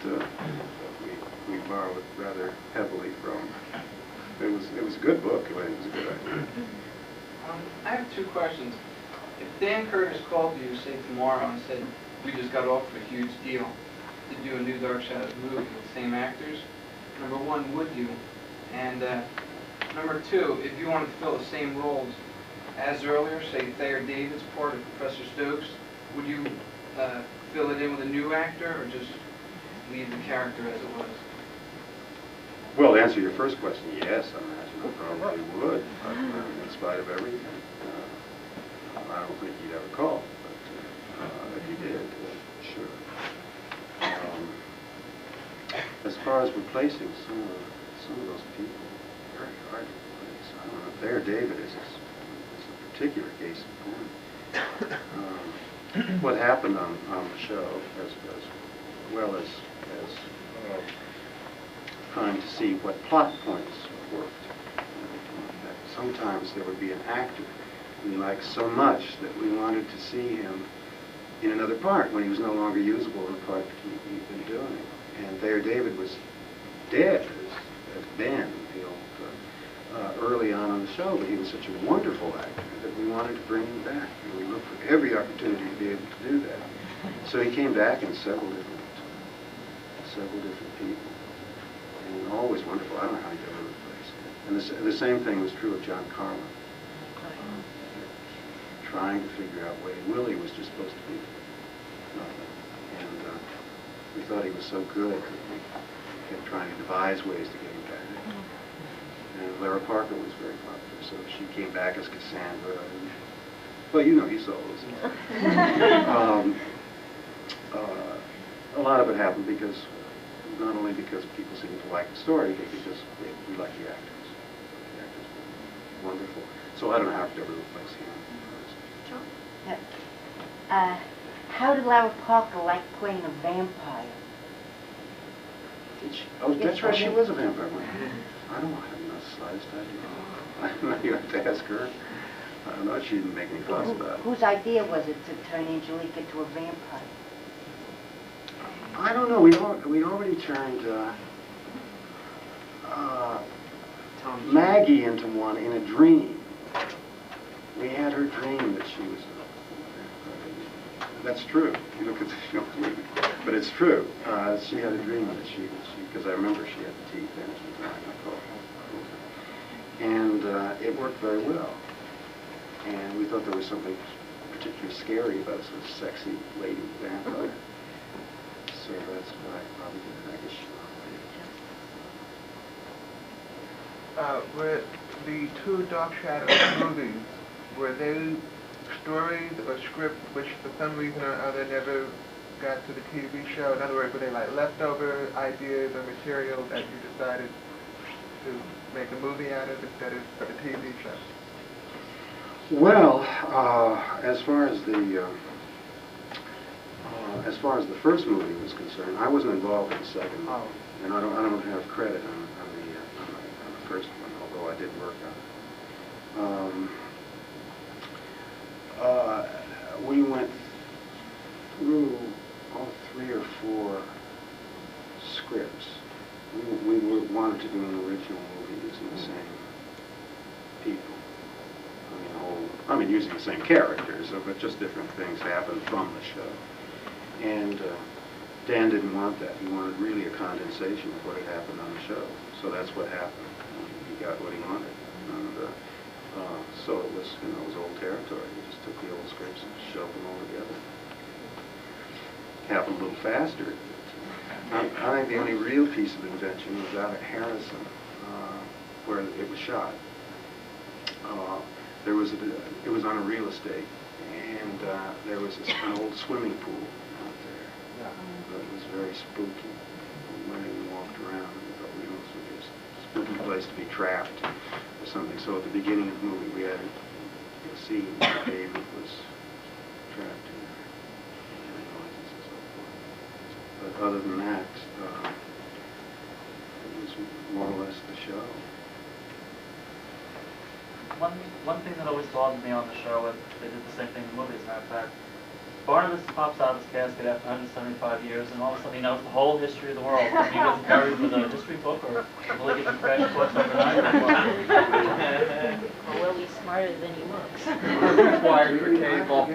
we borrowed rather heavily from. It was a good book. It was a good idea. I have two questions. If Dan Curtis called you, say tomorrow, and said, we just got off a huge deal to do a new Dark Shadows movie with the same actors, number one, would you? And number two, if you wanted to fill the same roles as earlier, say Thayer David's part of Professor Stokes, would you fill it in with a new actor or just leave the character as it was? Well, to answer your first question, yes, I imagine I probably would, in spite of everything. I don't think he'd ever call, but if he did, sure. As far as replacing some of those people, very hard to replace. I don't know. Thayer David is a particular case in point. What happened on the show, as well as trying to see what plot points worked. Sometimes there would be an actor we liked so much that we wanted to see him in another part when he was no longer usable in the part that he'd been doing. And Thayer David was dead as Ben, early on the show, but he was such a wonderful actor that we wanted to bring him back. And we looked for every opportunity to be able to do that. So he came back in several different people. And always wonderful. I don't know how you ever replaced it. And the same thing was true of John Carlin. Trying to figure out Willie was just supposed to be nothing. And we thought he was so good that we kept trying to devise ways to get him back. And Lara Parker was very popular, so she came back as Cassandra. And, well, you know, you saw those. A lot of it happened because, not only because people seemed to like the story, but because we liked the actors. The actors were wonderful. So I don't know how to ever replace him. How did Lara Parker like playing a vampire? Did she? Oh, that's right, she was a vampire. I don't have the slightest idea. You have to ask her. I don't know, she didn't make any fuss about it. Whose idea was it to turn Angelique into a vampire? I don't know, we'd already turned Maggie into one in a dream. We had her dream that she was that's true. You look at the film, but it's true. She had a dream that because I remember she had the teeth in it. And it worked very well. And we thought there was something particularly scary about a sort of sexy lady vampire. So that's why I probably did it. Were the two Dark Shadows movies, were they stories or scripts which for some reason or other never got to the TV show? In other words, were they like leftover ideas or material that you decided to make a movie out of instead of a TV show? Well, as far as the first movie was concerned, I wasn't involved in the second movie, and I don't have credit on the first one, although I did work on it. We went through all 3 or 4 scripts. We wanted to do an original movie using the same people. I mean, using the same characters, but just different things happened from the show. And Dan didn't want that. He wanted really a condensation of what had happened on the show. So that's what happened. He got what he wanted. And so it was, it was old territory. He just took the old scripts and shoved them all together. Happened a little faster. I think the only real piece of invention was out at Harrison, where it was shot. It was on a real estate, and there was an old swimming pool out there. It was very spooky. We went and walked around, and we thought, this would be a spooky place to be trapped or something. So at the beginning of the movie, we had a scene where David was trapped in there, hearing noises and so forth. But other than that, it was more or less the show. One thing that always bothered me on the show, and they did the same thing in the movie, as a matter of fact, Barnabas pops out of his casket after 175 years, and all of a sudden he knows the whole history of the world. He was buried with a history book, or will he get the crash course overnight? Or will he smarter than he looks? Required for cable.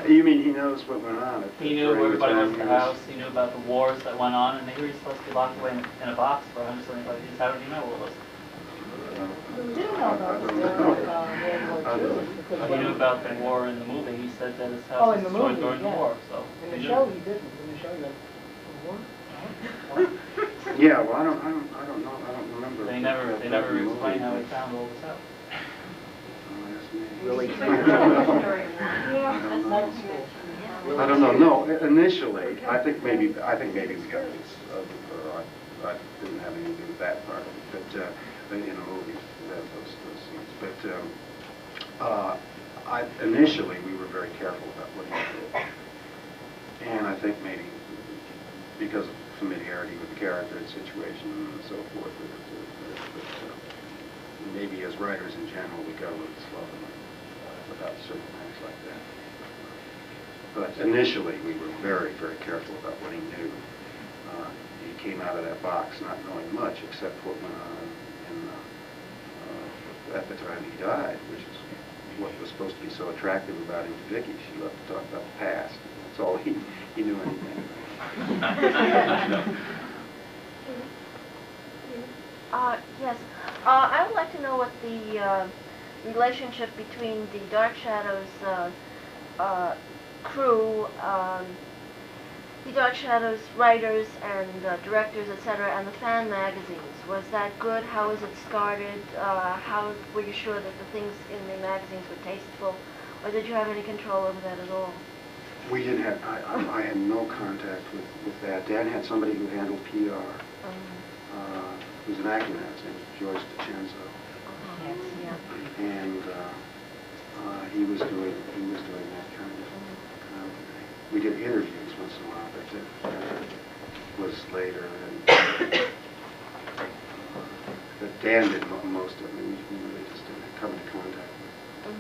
You mean he knows what went on? He knew everybody was in the house, he knew about the wars that went on, and he was supposed to be locked away in a box for 175 years. How did he know all this? He knew about the war in the movie. He said that his house was destroyed during the war. So in the show he didn't. In the show he went, war? Yeah, well, I don't know. I don't remember. They never explained how he found all this out. Really? I don't know. No, initially, I think maybe we got this, or I didn't have anything to do with that part of it, but in the movie, those scenes. But initially, we were very careful about what he did, and I think maybe because of familiarity with the character and situation and so forth, maybe as writers in general, we got a little slow about certain things like that. But initially, we were very, very careful about what he knew. He came out of that box not knowing much except what went on at the time he died, which is what was supposed to be so attractive about him to Vicky. She loved to talk about the past. That's all he knew anything. Yes. I would like to know what the relationship between the Dark Shadows crew, the Dark Shadows writers and directors, etc., and the fan magazines. Was that good? How was it started? How were you sure that the things in the magazines were tasteful? Or did you have any control over that at all? We didn't have, I had no contact with that. Dan had somebody who handled PR. Who's an actor now, his name is Joyce DiCenzo. Yes, yeah. And he was doing that kind of thing. We did interviews once in a while, but that was later. But Dan did most of it. We really just didn't come into contact with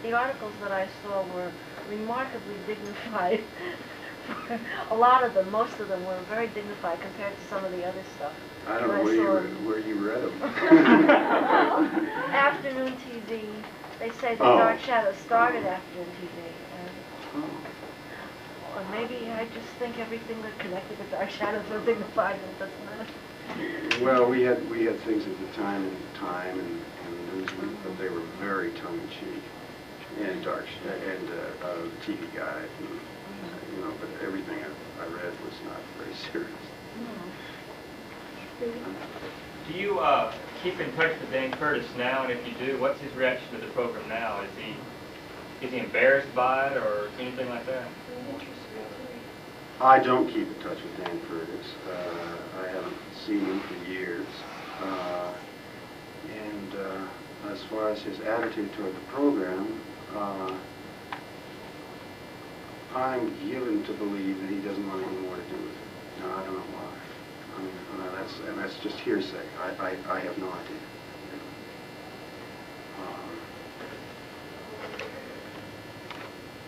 The articles that I saw were remarkably dignified. A lot of them, most of them were very dignified compared to some of the other stuff. I don't know where you read them. Afternoon TV. They say the Dark Shadows started afternoon TV. Or maybe I just think everything that connected with Dark Shadows was dignified and it doesn't matter. Well, we had things at the time and Newsweek, but they were very tongue-in-cheek, and Dark and TV Guide, but everything I read was not very serious. Do you keep in touch with Dan Curtis now? And if you do, what's his reaction to the program now? Is he embarrassed by it or anything like that? I don't keep in touch with Dan Curtis. I haven't seen him for years. As far as his attitude toward the program, I'm given to believe that he doesn't want anything more to do with it. Now, I don't know why. I mean, that's just hearsay. I have no idea.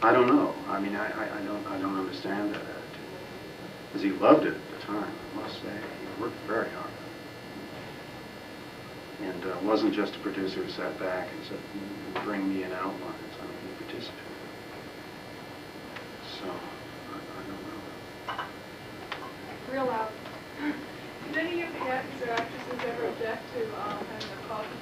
I don't know. I mean, I don't understand that attitude. Because he loved it at the time, I must say. He worked very hard. And wasn't just a producer who sat back and said, bring me in outlines. I mean, he participated. So, I don't know. Real loud. Did any of the actors or actresses ever object to having a coffin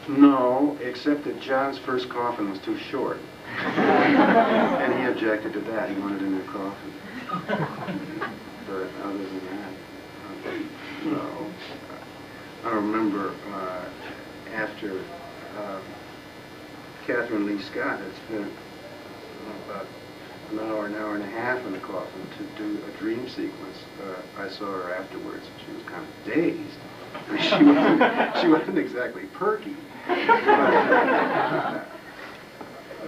scene? No, except that John's first coffin was too short. And he objected to that. He wanted a new coffin. But other than that, no. I remember after Catherine Lee Scott had spent about an hour and a half in the coffin to do a dream sequence, I saw her afterwards, and she was kind of dazed. I mean, she wasn't exactly perky.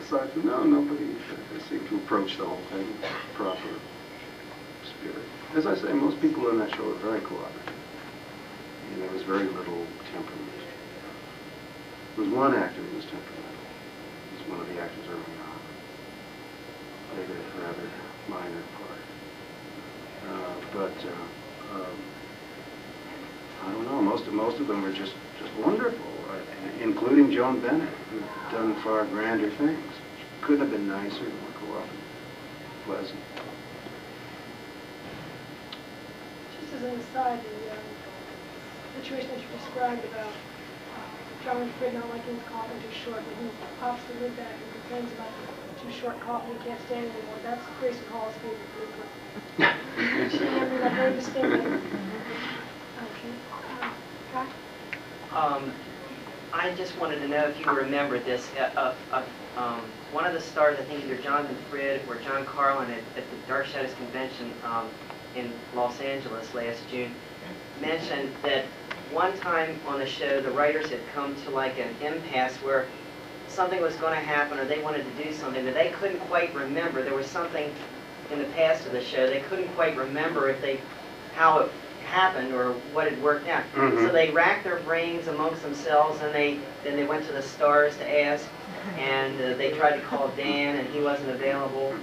So I said, no, nobody seemed to approach the whole thing with proper spirit. As I say, most people on that show are very cooperative. And there was very little temperament. There was one actor who was temperamental. He was one of the actors early on. Played a rather minor part. I don't know. Most of them were just wonderful, including Joan Bennett, who'd done far grander things. Could have been nicer, more cooperative, pleasant. Just as an aside, the situation that you described about John Fred not liking his coffin too short, and he pops the lid back and complains about the too short coffin, he can't stand it anymore. That's Grayson Hall's favorite blooper. She handled that very distinctly. Okay. I just wanted to know if you remember this. One of the stars, I think either Jonathan Frid or John Carlin at the Dark Shadows Convention in Los Angeles last June, mentioned that one time on the show the writers had come to like an impasse where something was going to happen or they wanted to do something that they couldn't quite remember. There was something in the past of the show they couldn't quite remember how it happened or what had worked out. So they racked their brains amongst themselves, and then they went to the stars to ask, and they tried to call Dan and he wasn't available,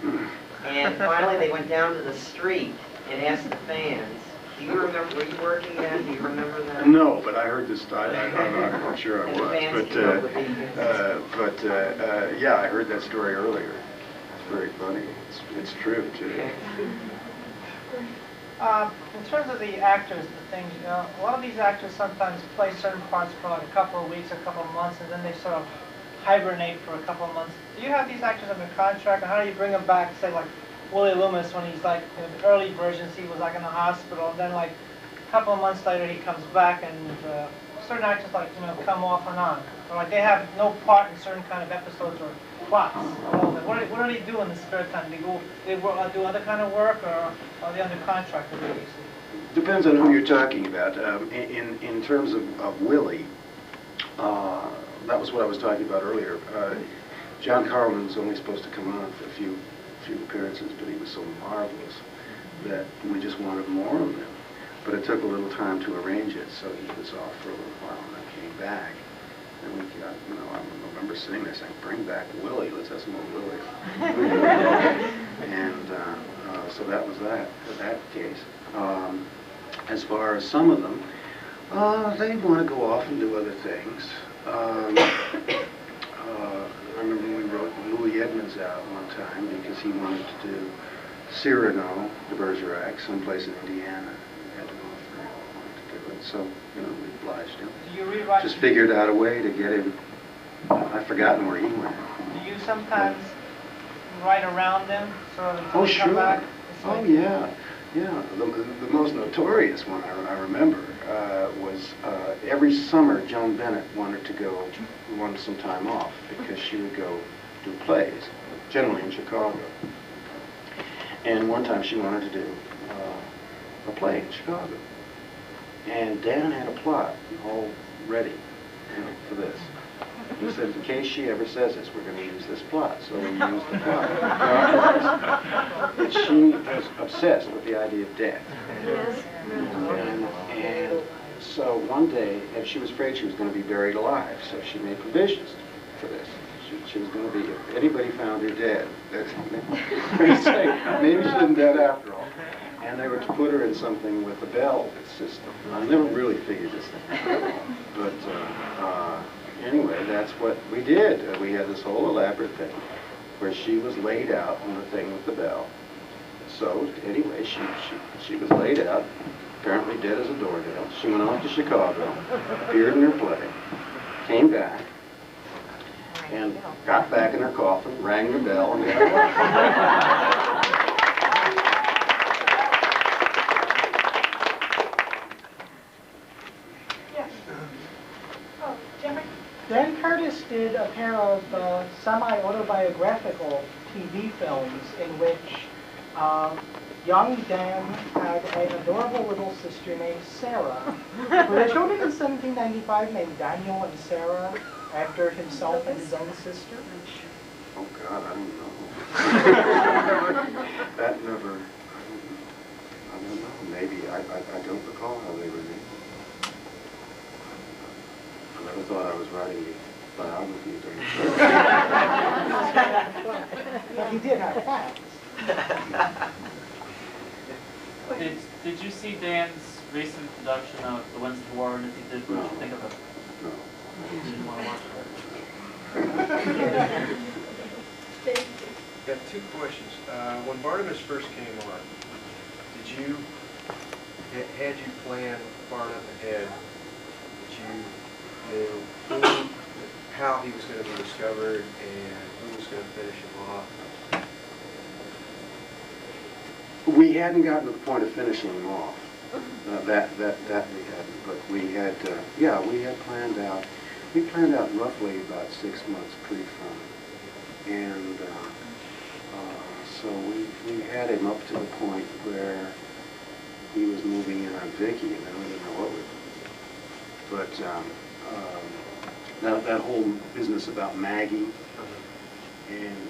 and finally they went down to the street and asked the fans. Do you remember, were you working then? Do you remember that? No, but I heard this, I'm not sure I was, but yeah, I heard that story earlier. It's very funny. It's true, too. In terms of the actors, the things, a lot of these actors sometimes play certain parts for like a couple of weeks, a couple of months, and then they sort of hibernate for a couple of months. Do you have these actors under contract, and how do you bring them back, say like Willie Loomis, when he's like, in the early versions, he was like in the hospital, and then like a couple of months later he comes back, and certain actors like, come off and on. Or like they have no part in certain kind of episodes or plots. What do they do in the spare time? They do other kind of work, or are they under contract with ABC? Depends on who you're talking about. In terms of Willie, that was what I was talking about earlier. John Carlin was only supposed to come on for a few appearances, but he was so marvelous that we just wanted more of him. But it took a little time to arrange it, so he was off for a little while, and then came back. And we got, I remember sitting there saying, bring back Willie, let's have some more Willie. And so that was that, for that case. As far as some of them, they want to go off and do other things. I remember we wrote Louis Edmonds out one time because he wanted to do Cyrano de Bergerac someplace in Indiana. He had to go through, wanted to do it. So, we obliged him. Do you rewrite? Just figured out a way to get him. I've forgotten where he went. Do you sometimes write around them, sort of until Oh, they sure. come back? Oh, yeah. Yeah. The most notorious one I remember was every summer, Joan Bennett wanted some time off because she would go do plays, generally in Chicago. And one time she wanted to do a play in Chicago. And Dan had a plot all ready for this. He said, in case she ever says this, we're going to use this plot. So we used the plot. And she was obsessed with the idea of death. And so one day, and she was afraid she was going to be buried alive, so she made provisions for this. She was going to be, if anybody found her dead, maybe she isn't dead after all. And they were to put her in something with a bell system. I never really figured this thing. But anyway, that's what we did. We had this whole elaborate thing where she was laid out on the thing with the bell. So anyway, she was laid out, apparently dead as a doornail. She went off to Chicago, appeared in her play, came back, and got back in her coffin, rang the bell, and got away. Dan Curtis did a pair of semi-autobiographical TV films in which young Dan had an adorable little sister named Sarah, who was shown in 1795 named Daniel and Sarah, after himself and his own sister. Oh God, I don't know. That never, I don't know, maybe, I don't recall how they were named. I never thought I was writing a biography of Dan. But he did have facts. Did you see Dan's recent production of The Winston War, and if you did, what did you think of it? No. You didn't want to watch it? Got two questions. When Barnabas first came on, had you planned far enough ahead that you knew how he was going to be discovered and who was going to finish him off? We hadn't gotten to the point of finishing him off. That we hadn't, but we had, we had planned out. We planned out roughly about 6 months pre-film, and so we had him up to the point where he was moving in on Vicky, and I don't even know what we did. But that whole business about Maggie and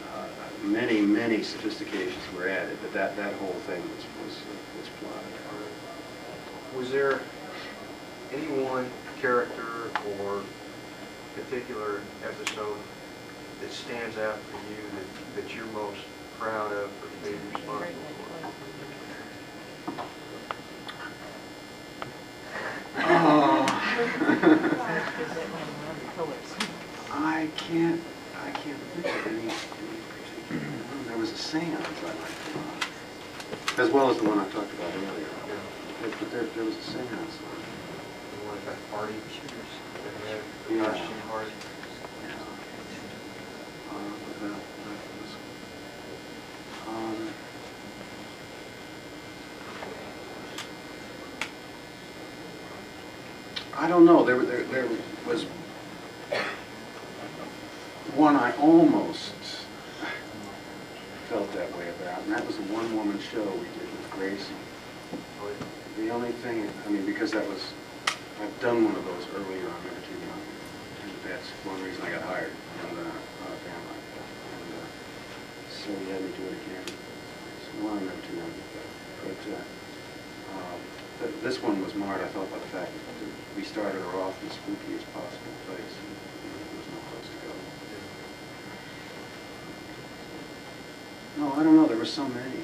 many sophistications were added, but that whole thing was plotted. Was there any one character or particular episode that stands out for you that you're most proud of or being responsible for? I can't think of any particular. There was a seance I liked a lot, as well as the one I talked about earlier. But there was a seance. Like that party? Yeah. Costume party? I don't know. There was one I almost felt that way about, and that was a one-woman show we did with Gracie. The only thing, I mean, because that was, I've done one of those earlier on Never Too Young, and that's one reason I got hired in the family. And so he had me do it again. So one I'm Never Too Young. But this one was marred, I thought, by the fact that we started her off in the spookiest possible place, and there was no place to go. No, I don't know. There were so many.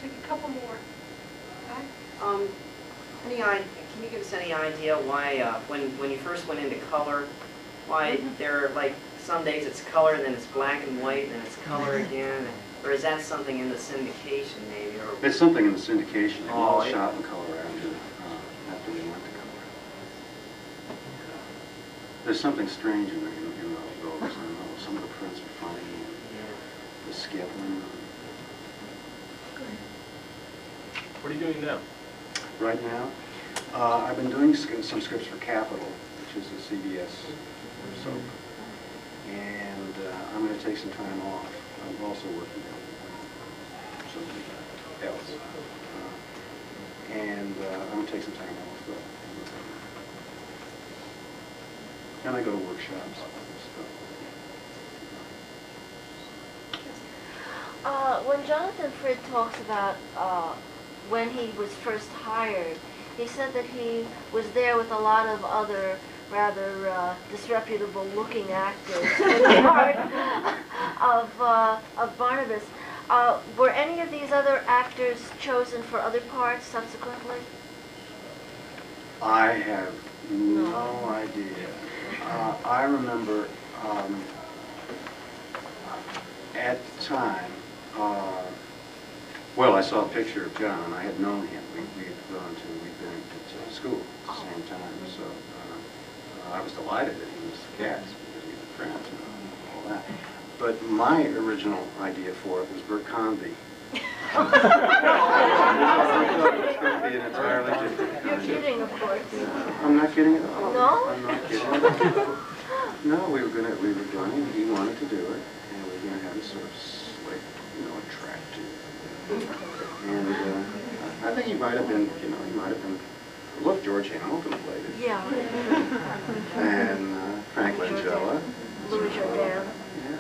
Take a couple more. Can you give us any idea why, when you first went into color, why there are like some days it's color and then it's black and white and then it's color again, or is that something in the syndication maybe? Or it's something in the syndication. They all shot in color after they went to color. There's something strange in those. I don't know. Some of the prints are funny. And the skipping. What are you doing now? Right now, I've been doing some scripts for Capital, which is a CBS soap, and I'm going to take some time off. I'm also working on something else, and I'm going to take some time off, though. And I go to workshops. When Jonathan Frid talks about when he was first hired, he said that he was there with a lot of other rather disreputable looking actors for the part of Barnabas. Were any of these other actors chosen for other parts subsequently? I have no idea. I remember at the time, well, I saw a picture of John. I had known him. We'd been to school at the same time, so I was delighted that he was cast because we were friends and all that. But my original idea for it was Bert Convy. I thought it was going to be an entirely different. You're kidding, of course. I'm not kidding at all. No? I'm not kidding. No, we were doing it. He wanted to do it, and we were going to have a sort of slick, attractive. And I think he might have been, look, George Hamilton played it. Yeah. And Frank Langella. Louis Jourdan. Yeah,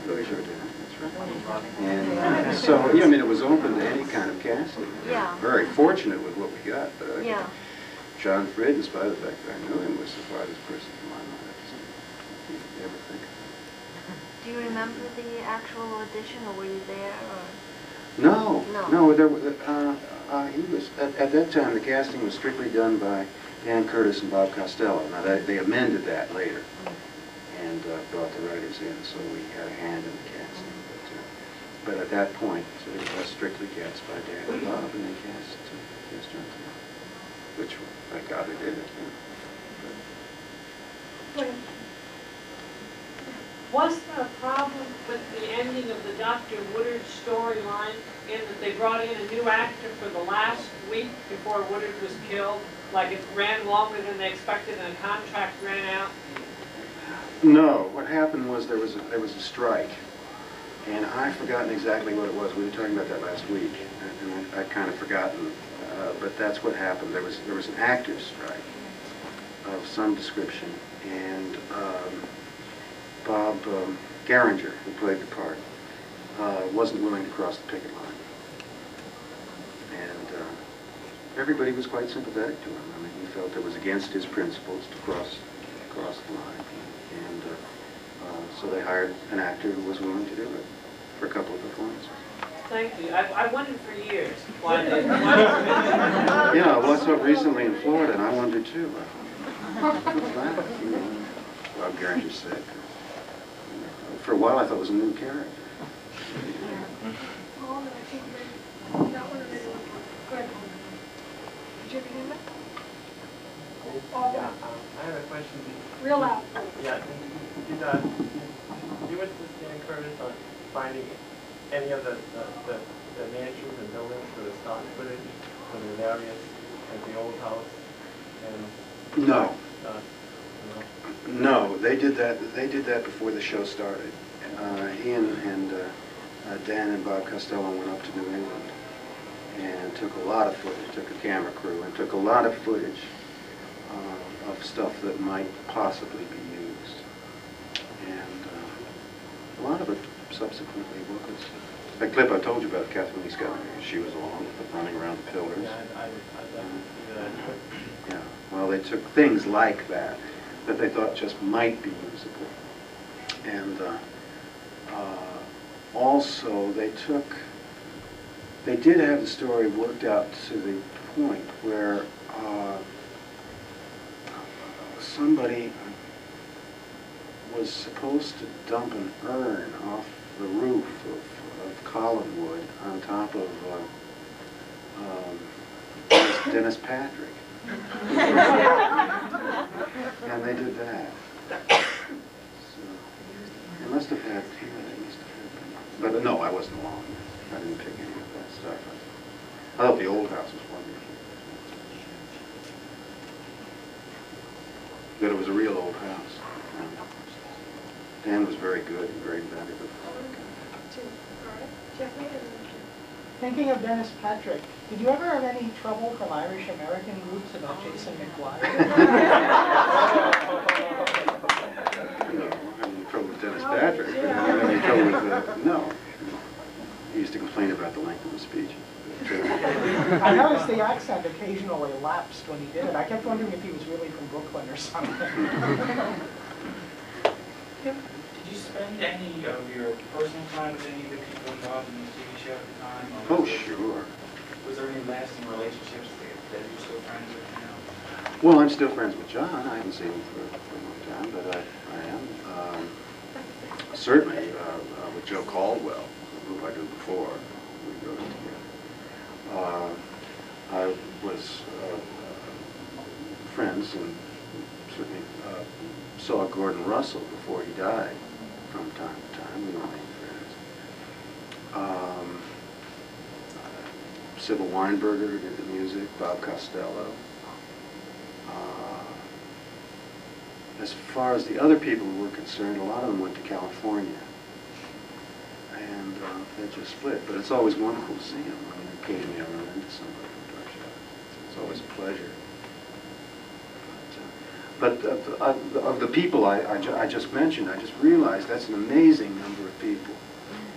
Louis Jourdan, that's right. And so, it was open to any kind of casting. Yeah. Very fortunate with what we got, but I yeah. John Frid, in spite of the fact that I knew him, was the farthest person from my mind. I just didn't ever think of it. Do you remember the actual audition, or were you there? Or? No. There, he was at that time. The casting was strictly done by Dan Curtis and Bob Costello. Now they amended that later and brought the writers in, so we had a hand in the casting. But at that point, it was strictly cast by Dan and Bob, and they cast John Frid, which thank God they did it. Was there a problem with the ending of the Dr. Woodard storyline in that they brought in a new actor for the last week before Woodard was killed? Like it ran longer than they expected and the contract ran out? No, what happened was there was a strike, and I've forgotten exactly what it was. We were talking about that last week, and I'd kind of forgotten, but that's what happened. There was an actor's strike of some description, and Bob Garinger, who played the part, wasn't willing to cross the picket line. And everybody was quite sympathetic to him. I mean, he felt it was against his principles to cross the line. And so they hired an actor who was willing to do it for a couple of performances. Thank you. I wondered for years why they... Yeah, well, I saw it recently in Florida, and I wondered too. Bob Garinger said. For a while, I thought it was a new character. Paul, I think that one already. Go ahead. Did you have your hand up? Yeah, I have a question. Real loud. Yeah, did you assist Dan Curtis on finding any of the mansions and buildings for the stock footage for the various at the old house? And No. No, they did that. They did that before the show started. He and Dan and Bob Costello went up to New England and took a lot of footage. Took a camera crew and took a lot of footage of stuff that might possibly be used. And a lot of it subsequently was. That clip I told you about, Kathleen Scott, she was along with it, running around the pillars. Yeah. Well, they took things like that they thought just might be usable. And also they did have the story worked out to the point where somebody was supposed to dump an urn off the roof of Collinwood on top of Dennis Patrick. And they did that. So they must have had, but no, I wasn't along. I didn't pick any of that stuff. I thought the old house was wonderful. That it was a real old house. Dan was very good and very inventive. Thinking of Dennis Patrick, did you ever have any trouble from Irish American groups about Jason McGuire? No, I had any trouble with Dennis Patrick, but I didn't have any trouble with, no. He used to complain about the length of the speech. I noticed the accent occasionally lapsed when he did it. I kept wondering if he was really from Brooklyn or something. Did you spend any of your personal time with any of the people involved in the TV show at the time? Oh, sure. Was there any lasting relationships that you're still friends with now? Well, I'm still friends with John. I haven't seen him for a long time, but I am. Certainly with Joe Caldwell, who I knew before. We wrote it together. I was friends and certainly saw Gordon Russell before he died from time to time. We remained friends. Sybil Weinberger did the music, Bob Costello. As far as the other people who were concerned, a lot of them went to California. And they just split. But it's always wonderful to see them. I mean, occasionally I run into somebody from Dark Shadows. It's always a pleasure. But of the people I just mentioned, I just realized that's an amazing number of people.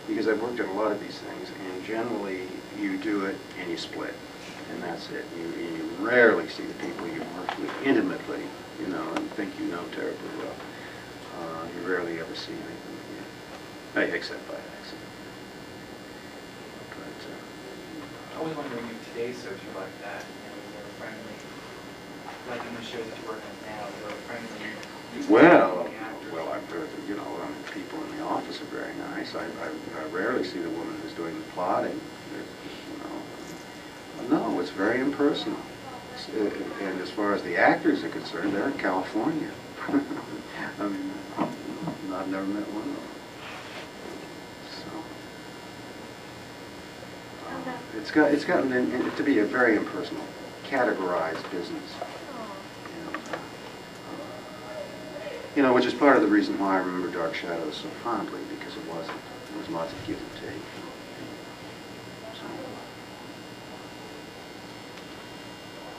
Because I've worked at a lot of these things, and generally you do it and you split. And that's it. You rarely see the people you've worked with intimately, you know, and think you know terribly well. You rarely ever see anything again, except by accident. But, I was wondering if today's shows are like that. You know, is there a friendly, like in the shows that you're working on now, is there a friendly? well, I've heard that, you know, people in the office are very nice. I rarely see the woman who's doing the plotting. You know, no, it's very impersonal. And as far as the actors are concerned, they're in California. I mean, I've never met one of them. So it's gotten to be a very impersonal, categorized business. You know, which is part of the reason why I remember Dark Shadows so fondly, because it wasn't. There was lots of give and take. So.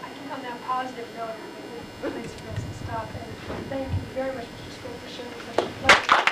I think on that positive note, it would be a place for us to stop. And thank you very much, Mr. Sproat, for sharing such a pleasure.